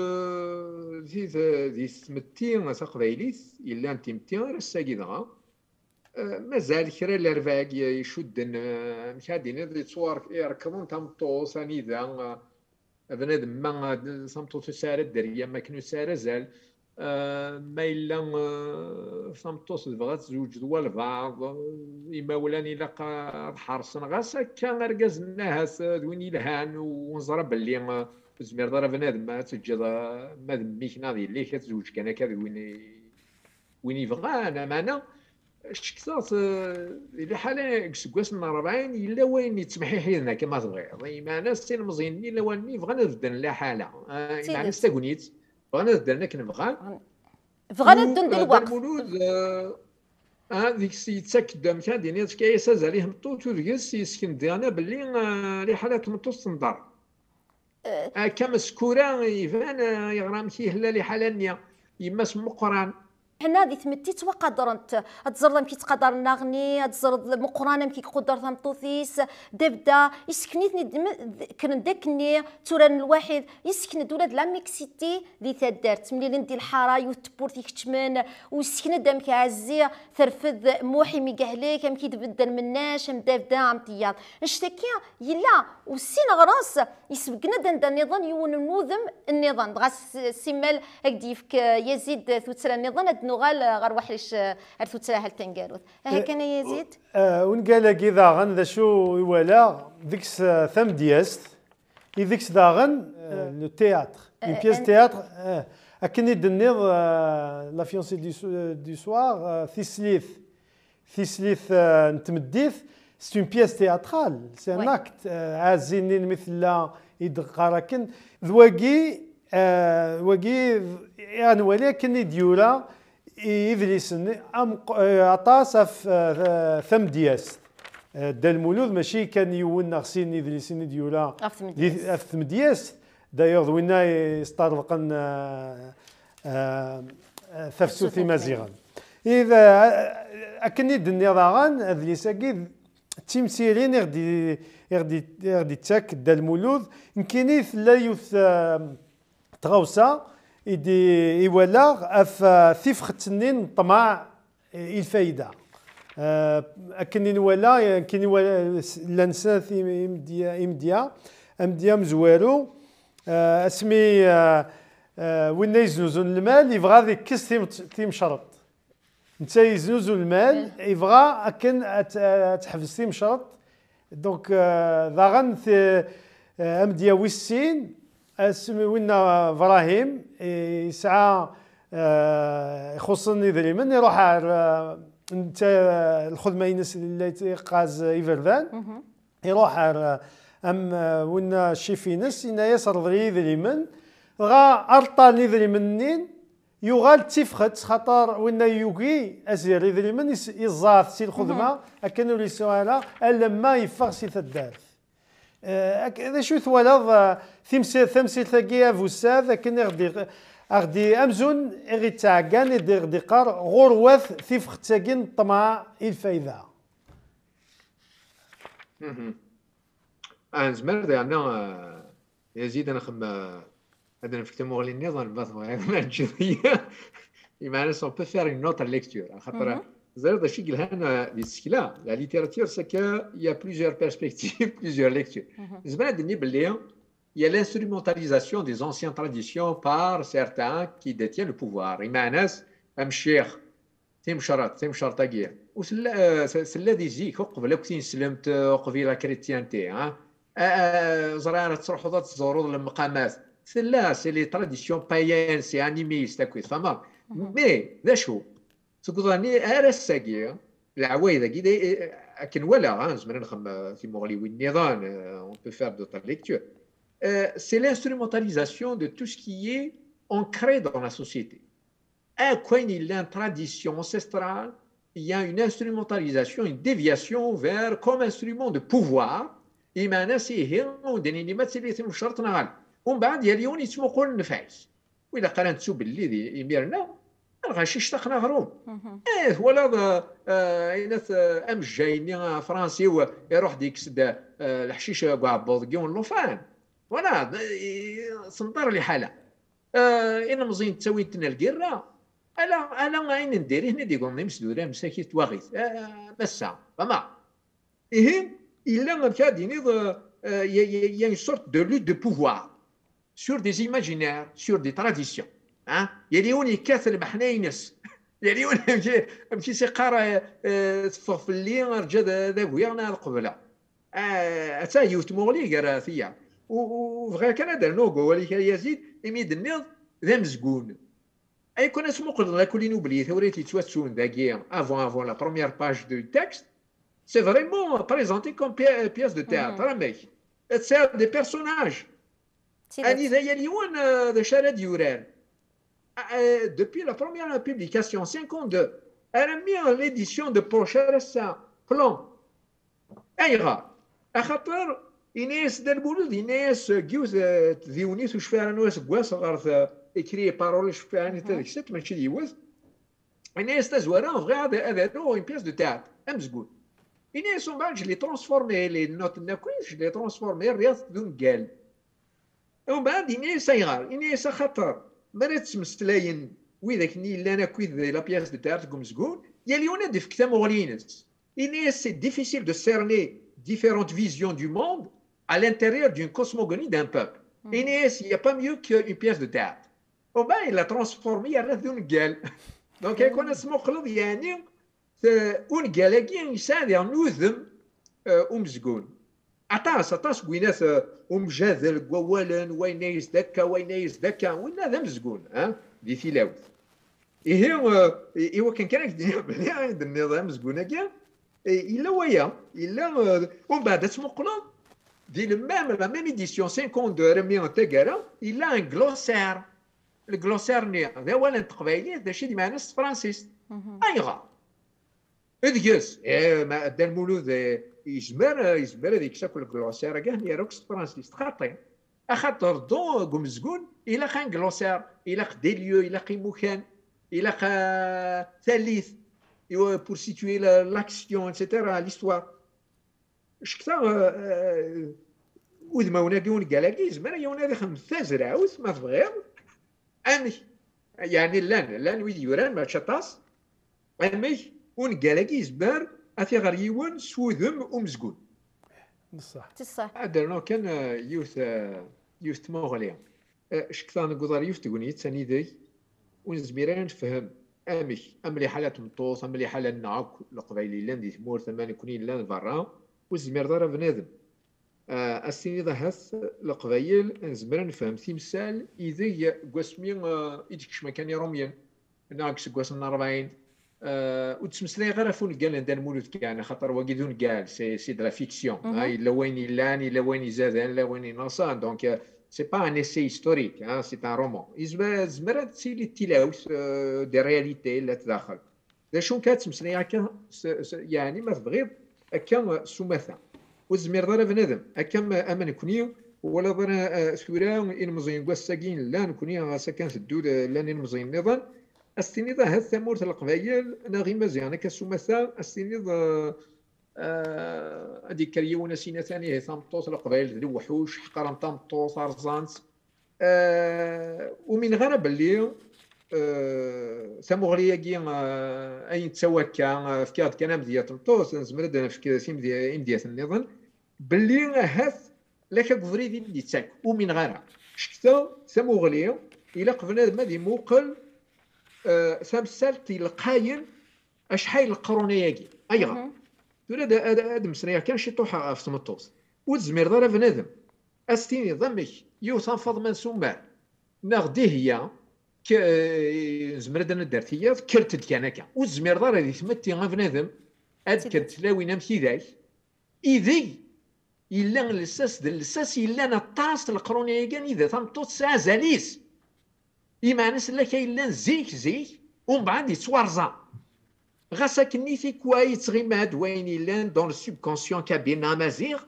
ذي سمتي تقبايليت إلا أنت متي رساكي دغا مازال كرا الرفاق يشدن مشادين ذي تصوار يركضون تمطوس ذا بنادم ما تمطوس سارة الدرية ما كانوا سارة زال ما إلا تمطوس بغات زوج دوال بعض إما ولاني إلا حرصن غاس كان ركز الناس دوين يلهان ونزرب اللي زمير ضرب بنادم ما تجد ما دميك ناضي اللي كتزوج كان كذا وين يبغى انا معنا شكثات الى حاله كسكواس من 40 الا وين يتسمحي حيدنا كما تبغي معنا سين مزينين الا وين بغينا نبدل لا حاله معنا استغنيت بغينا نبدلنا كنبغى بغينا ندون الوقت المولود ديك السيد تاكد كان ديني كيساز عليه مطوط وديس يسكن ديالنا باللي لي حالات مطوط تنضر كمسكورة يفان يغرام كيه لا حالانيا يما سمو قران حنا ذي تمتيت وقدرنت تزرد كي تقدر نغني تزرد مقرانه كي قدر تمطوثيس دبدا يسكنيتني كان داكني توران الواحد يسكن دولاد لا ميكسيتي ذي تدارت ملي ندي الحاره يوتبور تيكتمن ويسكن دام كيعزي ترفد موحي ميقهليك ام كيتبدل مناش ام دابدا ام طياط نشتكي يلا والسين غراس يسبقنا دندا النظام يون الموذم النظام بغا سيمال هكديفك يزيد ثوترا النظام نغال غير وحريش عرفتو تساهل تنقالوث ها كان يزيد ونقال كذا غن ذا شو ولا ديكس ثم دياست ديكس داغن لو تياتر اون بيس تياتر اكني دنيض لا فيونسي دو سوار ثيسليث نتمديث سي اون بيس تياترال سي ان اكت عازينين مثل يدقراكن ذواقي يعني ولكن ديولا يدلسني عطاس ثم دياس دا المولود ماشي كان يونا خصين يدلسني ديولا ثم دياس دايوغ وينا يستطرقن ثفسوثي مازيغان اذا اكني دنيا ضاغان ادليساكي تيمسيرين يغدي تاك دا المولود يمكن لا يوث تغوصا يدي يولا ثيفخ تنين طمع الفايده اكني نولا كني لانسان امديا مزوارو اسمي وين يزنوزون المال يبغى ذيك كيس تيمشرط انت يزنوزو المال يبغى اكن تحبس تيمشرط دونك ضاغن امديا ويسين اسمي وين ابراهيم يسعى يخصني ذريمن يروح انت الخدمه ينس اللي تيقاز يفردان يروح ام وين شيفينس إن يسر ذريمن غا ارطاني ذريمنين يغال تيفخت خاطر وين يوغي ازير ذريمن يزاف سي الخدمه اكنو لي سوالا لما يفغ سي الدار هذا شو ثوالض ثمثيل ثقيا فوساد لكن غدي امزون غي تعقان غدي قار غروث ثيفخ تاكين طمع الفايده زمر ديالنا يزيد انا هذا نفكتم مغلي النظام هذا الجزئيه بمعنى سون بو فير اون اوتر ليكتور خاطر زاد هادشي قالها لنا للسكلا لا ليتيراتور سا كو يا بليزيور بيرسبكتيف بليزيور ليكتور زعما دني باللي il y a l'instrumentalisation des anciennes traditions par certains qui détiennent le pouvoir. إماناس أمشيخ تيم شرطاقية وسلا دي زيك قبل كنتي سلمت قبيله كريتيانتي زرارة تروح ضد الزروض المقامات سلا سي لي تراديسيون بايان سي انيميست هكا فما مي ذا شو تقدرني ارساكي العوايد كي لكن ولا زعما نخم في مغلي والنظام اون بو فير دوتر ليكتور c'est l'instrumentalisation de tout ce qui est ancré dans la société. Quand il y a une tradition ancestrale, il y a une instrumentalisation, une déviation vers comme instrument de pouvoir. Et maintenant, c'est شرط نغال. ومن بعد يليون يسمو قول النفايس. وإذا قرأت سوب اللي يميرنا الغاشي اشتقنا غروم. ولا إناث أمجايني فرنسي ويروح ديك سدا الحشيش قعبوض كيون لوفان. ولا صنطر لي حالة إن مزين تسوي تنا القرة ألا عين نديري هنا ديقول نمسدورة مساكي تواغيث مسا فما إيه إلا كاديني il y a une sorte de lutte de pouvoir sur des imaginaires, sur des traditions. يليون يكاثر بحناينس يليون أمشي سيقارة تفغ في اللي رجا ذا بويانا القبلة أتا يوت مغلي قرا ثيا وفغير كان دار نوغو ولي كان يزيد يميد النض ذا مزقون أي كنا سموقل لا كولين اوبلي ثوريتي تواتسون ذاكيا avant la première page du texte c'est vraiment présenté comme pièce de théâtre رمي تسال des personnages أني ذا يليون ذا شارد يوران depuis la première publication 52 elle a mis l'édition de Prochain plan أيغا أخطر إناس دار بولد إناس جوز ذيونيس وش فيها ناس قواس غارث إكري بارول وش فيها نتاذيك ست ماشي ديوز إناس تزوران غير هذا نو إن بيس دو تاعت أمزقول إناس من بعد لي ترانسفورمي لي نوت ناكويس لي ترانسفورمي رياض دون قال ومن بعد إناس يغار إناس خطر مرات مستلاين وإذاك ني لانا كويد لا بيس دو تاعت كوم زقول يليونا دي فكتا مغلينس إناس سي ديفيسيل دو سيرني différentes visions du monde à l'intérieur d'une cosmogonie d'un peuple. Inès, il n'y a pas mieux qu'une pièce de théâtre. Oh ben, il l'a transformé en une gueule. Donc, il connaît ce mot-là, il y a une gueule qui est un نوذم مزقون. أتاس قويناس مجاذل قوالا وينيس دكا وينيس دكا وين هذا مزقون دي ثلاوث. إيه كان يدير بلي عند النظام مزقون كان. Il a on va de son club dit la même édition 50 de Rémi Antegara il a un glossaire le glossaire né ده ولا تقبايلي ده شي ديال فرانسيس ايغا ادجس ما دار المولود يزمر هذيك شكل الجلوسير كاع هي روكس فرانسيس خاطي اخاطر دو قمزقون الى خان جلوسير الى دي ليو الى مكان الى ثالث pour situer l'action, etc., l'histoire. شكتا وذ ما وناديون قالاكيز ما يونا ذا خمس زراوس ما تبغيض أمي يعني لان ويدي يوران ما تشطاس أمي ون قالاكيز بار أثي غريون سوذم ومزقون صح هذا نو كان يوث تموغليا شكتا نقدر يوث تقولي تاني ذي ونزميران نفهم أملي حالات مطوس أملي حالة نعك القبائلي لان دي ثمور ثماني كونين لان برا وزمير دارا بنادم السيني ضهث القبائل نزمر نفهم تمثال إذا قسمي إيدكش مكاني روميان ناقص قسمنا 40 وتسمسلي غير فون قال عندنا مولود كان خاطر واقيدون قال سي دو لا فيكسيون إلا وين لان إلا وين زادان إلا وين ناصان دونك c'est pas un essai historique, hein, c'est un roman. زمرت سي لي تلاوث دي رياليتي اللي تداخل. دا شون كاتسمسني هكا يعني ما تبغيض هكا سمثا. وزمير ضرب بنادم هكا اما نكوني ولا ضرا سورا ان مزين كواساكين لا نكوني ساكن في الدود لا مزين نظام. السنيضه هاد ثمور القبايل انا غير مزيان هكا سمثا السنيض هذيك كريونه سينا ثانيه ثامطوس القبائل ذي وحوش حقرا ثامطوس ارزانت ومن غير باللي ثمغريا كي اين تسوكا فكاد كلام ديال ثامطوس نزمرد انا في سيم ديال النظام باللي هاث لك كفريدي اللي تاك ومن غيرها شكتا ثمغريا الى قبل ما دي موقل ثمثال تلقاين اشحال القرونيه كي ايغا تولد ادم سنيا كان شي طوحه في ثمطوس وتزمير ضرب بنادم استيني ضمك يوصفض من سمع ناغدي هي زمرد انا درتيه كرت كان هكا وزمير ضرب هذه ثمتي بنادم اد كتلاوي نمشي ذاك ايدي الا لساس لساس الا نطاس القرونيه كان اذا ثمطوس سازاليس يمعنى سلا كاين لا زيك ومن بعد يتوارزا غاسا كنيتي كوايت غير ما هاد وين يلان دون السوبكونسيون كابينا مازيغ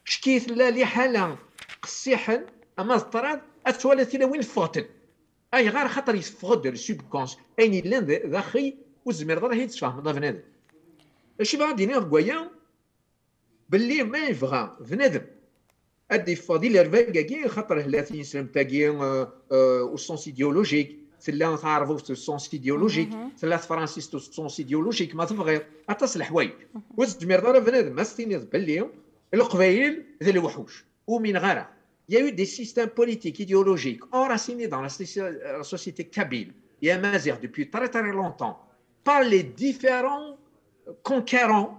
شكيت لا لي حاله قصيحن اما طراد اتوالتي وين فوتن اي غير خاطر يفقد السوبكونس اين يلان داخي وزمير راه يتفاهم ضا بنادم اش بغا ديني كوايا باللي ما يبغى بنادم ادي فاضي الرفاقه خاطر هلاتي سلم تاكي او سونس ايديولوجيك سلا تعرفوا في السونس ايديولوجيك سلا فرانسيس تو السونس ايديولوجيك ما تبغي اتصل الحوايج وزمير ضرب بنادم ما ستيني باللي القبائل ذي الوحوش ومن غيرها il y a eu des systèmes politiques idéologiques enracinés dans la société kabyle et amazigh depuis très très longtemps par les différents conquérants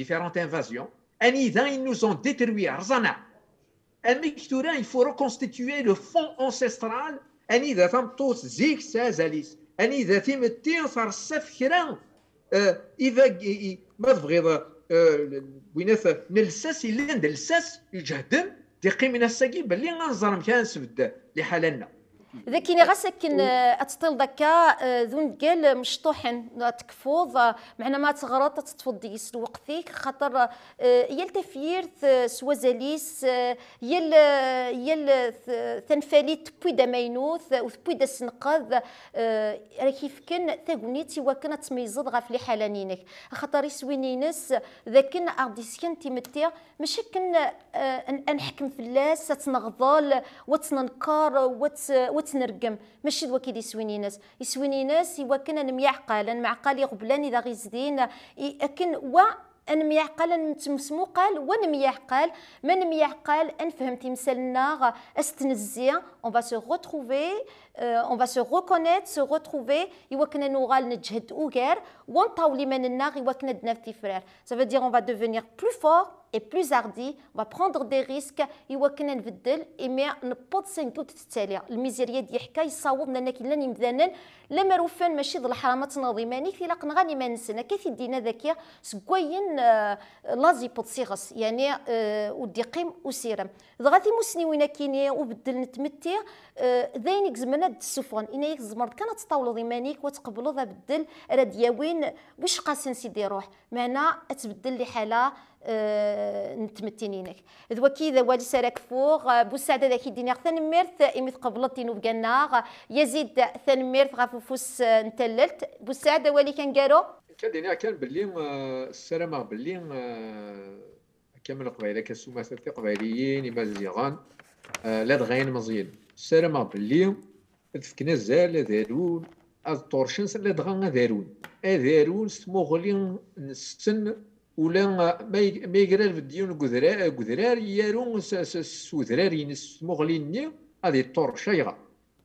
différentes invasions ils nous ont détruit Arzana il faut reconstituer le fond ancestral إذا ثمطوس زيك سازاليس إذا تيمتين صار السفكرة إذا ما تبغي ويناث نلساس إلا ندلساس يجهدم تقي من الساقي باللي غنظلم كان سبد لحالنا ذاكيني غاسكن اتطيل دكا ذون قال مشطوحن تكفوض معنا ما تغرط تتفض يس وقتيك خاطر يل تفيرث سوازاليس يل تنفاليت بويدا ماينوث وبويدا سنقاذ راه كيف كان تاغونيتي وكانت تميزض غا في حالانينك خاطر يسوينينس ذاكن ارديسكن تيمتي ماشي كن نحكم في اللاس تنغضال وتننكر وتنرقم ماشي دوا كي يسويني ناس يوكن نميعقل معقل قبلان اذا غيزدين لكن ان ميعقل نتمسمو قال ونميعقل ما نميعقل ان فهمتي مسالنا استنزي on va se retrouver on va se reconnaître se retrouver يوكن نوغال نجهد اوغير ونطاولي مننا يوكن دنفتي فرير ça veut dire on va devenir plus fort et plus hardi on va prendre des risques يوكن نبدل ايمي نبوط سنكوت تتالي الميزيريه دي حكايه يصاوبنا انك لن يمذنن لما روفان ماشي ذ الحرامات نظيماني في لقن غاني ما نسنا كيف دينا ذاكيا سكوين لازي بوتسيغس يعني ودي قيم وسيرم ضغاتي مسني وين كيني وبدل نتمتي ذاين زمنا السفن إن يزمر كانت تطاولوا ضمانيك وتقبلوا ذا بدل رادياوين واش قاسن سيدي روح معنا تبدل لي حاله نتمتينينك ذوا كذا والي سراك فوق بوسعده ذاك الدنيا ثاني ميرث ايميت قبلتي نوبقنا يزيد ثاني ميرث غفوفوس نتللت بوسعده والي كان قالوا كدينا كان باللي السلامه باللي كامل قبيله كسوما ثلاثه قبيليين مازيغان لا دغين مزيان السلامه باللي تفكنا زال دارون الطورشنس لا دغا دارون سموغلين نستن ولا ما يقرا الفيديو قدرار يارون سودراري سموغلين هذه الطورشيغه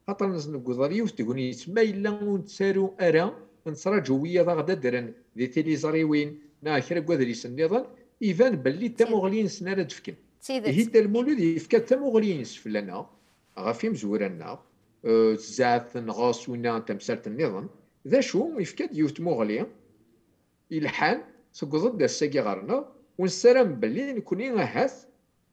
خاطر نقدريو تقولي تما الا نتسارو ارا نصرا جويه غدا درن دي تيليزاريوين ناخر قدريس النظام يبان باللي تموغلين سناره تفكن هي المولود يفكا تموغلين سفلنا غافي مزورنا تزعف نغاص ونا تمثال النظام ذا شو يفكا ديوت مغلي يلحان سقط الساقي غارنا ونسلم باللي نكوني هاث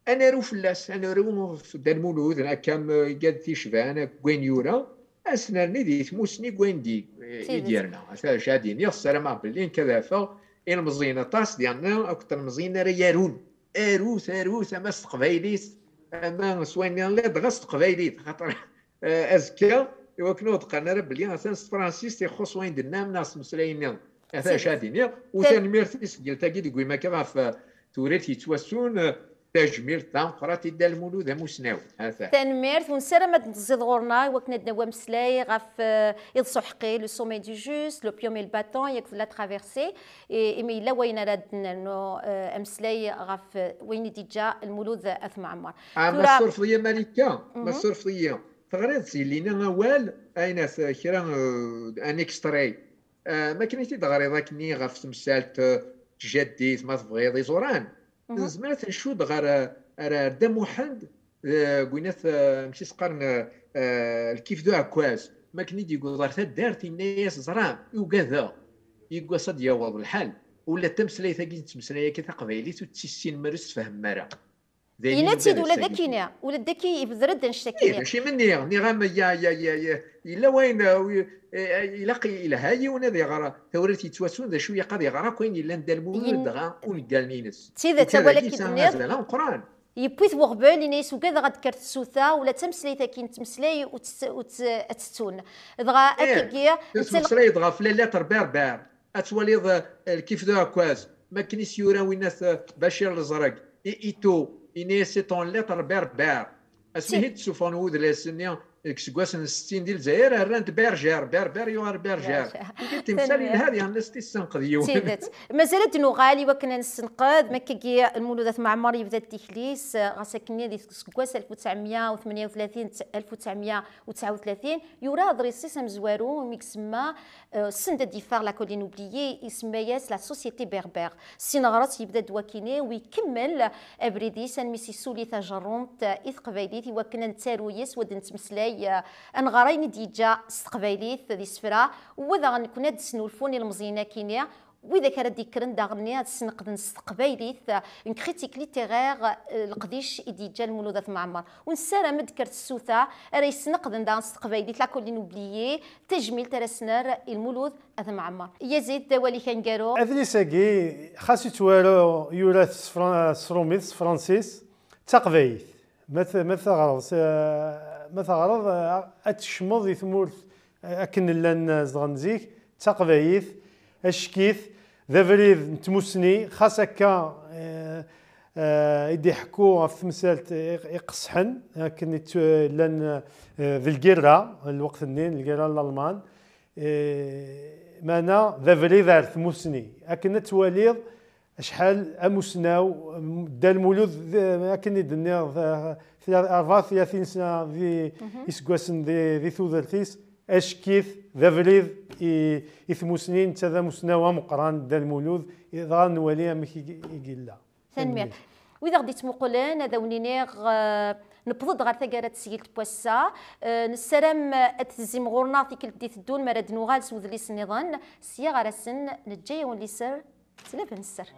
انا رو فلاس انا رو في المولود انا كام قاد تيشفان وين يورا اسناني دي تموسني وين دي ديالنا شادين السلام باللي كذا فا المزينه طاس ديالنا اكثر مزينه ريارون اروس ما استقبايليس ما سوينا لا دغست قبايليت خاطر ازكى وكنو تقنا بلي اساس فرانسيس يخص وين درنا ناس مسلايين هذا شاديني وتنمير تسجل تاكي ديكوي ما كان في توريت يتوسون تجميل تنقرات يدا المولود مسناو هذا تنمير ونسرا ما تزيد غورنا وكنا دوا مسلاي غاف يضسو حقي لو سومي دو جوست لو بيوم الباتون ياك لا ترافيرسي ايمي لا وين رادنا انه امسلاي غاف وين ديجا المولود اثم عمار ما الصرفيه مالكه ما الصرفيه تغريد سي لينا وال اين كرا ان اكستراي ما كنتي تغري ذاك ني غاف تمثالت تجديد ما تبغيض زوران زمرت نشود غير دم وحد قلنا ماشي سقرن الكيف دو عكواز ما كني يقول غير دارت الناس زرام وكذا يقول صد يوض الحال ولا تمسلي ثقيل تمسلي كي قبيلي وتسين مرس فهم مرا ينتي ولا داكينا ولا داكي يبذرد نشتكي ماشي مني ني غام يا الا وين يلاقي الى هاي ونادي غرا ثورتي تواسون ذا شويه قضيه غرا كاين الا ندالمو دغا ونقال نينس تي ذا ولكن مازال القران يبويث وغبل ينيس وكذا غاد كرت السوثا ولا تمسلي تاكين تمسلي وتستون دغا اكيكيا تمسلي دغا في ليلات ربار اتولي كيف ذا كواز ما كنيس يورا ويناس بشير الزرق ايتو إني طون لتر بار اسميه تسوفون ود لاسنيا كسكواس 60 ديال الجزائر رانت بير يوغر بيرجير تمثالي هذه الناس تستنقذ سيدات مازالت نغالي وكنا نستنقذ ما كي المولودات معمر يبدا التكليس غاسكني ديك كسكواس 1938 1939 يورا دريسيس مزوارو ميكسما سند ديفار لا كولين اوبليي يسمياس لا سوسيتي بربر سينغرات يبدا دواكيني ويكمل ابريديس ميسي سولي تجرمت اذ قبايليتي وكنا نتارويس ود نتمسلاي انغارين ديجا استقبايليت دي سفرا وذا غنكون هاد السنولفوني المزينه كينيا واذا كان ديكرن داغني هاد السنقد نستقبايليت اون كريتيك ليتيرير القديش ديجا المولودات معمر ونسالا مدكرت السوثا راه يسنقد دا نستقبايليت لا كولي نوبليي تجميل ترسنر المولود هذا معمر يزيد ولي كنقالو اذليساكي خاص يتوالو يوراث سروميس فرانسيس تقبايث مثلا اتشمض ثمورث اكن لان زغنزيك تقبايث اشكيث ذا فريد نتمسني خاص هكا يدي حكوا في تمثالت يقصحن لكن لان ذي الكيرا الوقت النين الكيرا الالمان مانا ذا فريد تمسني اكن تواليض شحال امسناو دا المولود اكن يدني 34 سنه في يسكواسن ذي ثوذلثيس اشكيث ذا فريد يثمسنين تذا مسناوه مقران دا المولود اذا نوليها مكي يقيلا تنمير واذا غدي تمقلان هذا ونينيغ نبض غير ثقارات سيلت بوسا نسلام اتزيم غورنا في كل بديت الدون مراد نوغال سوذ ليس النظام سيا غرسن نجايا وليسر سلافه نسر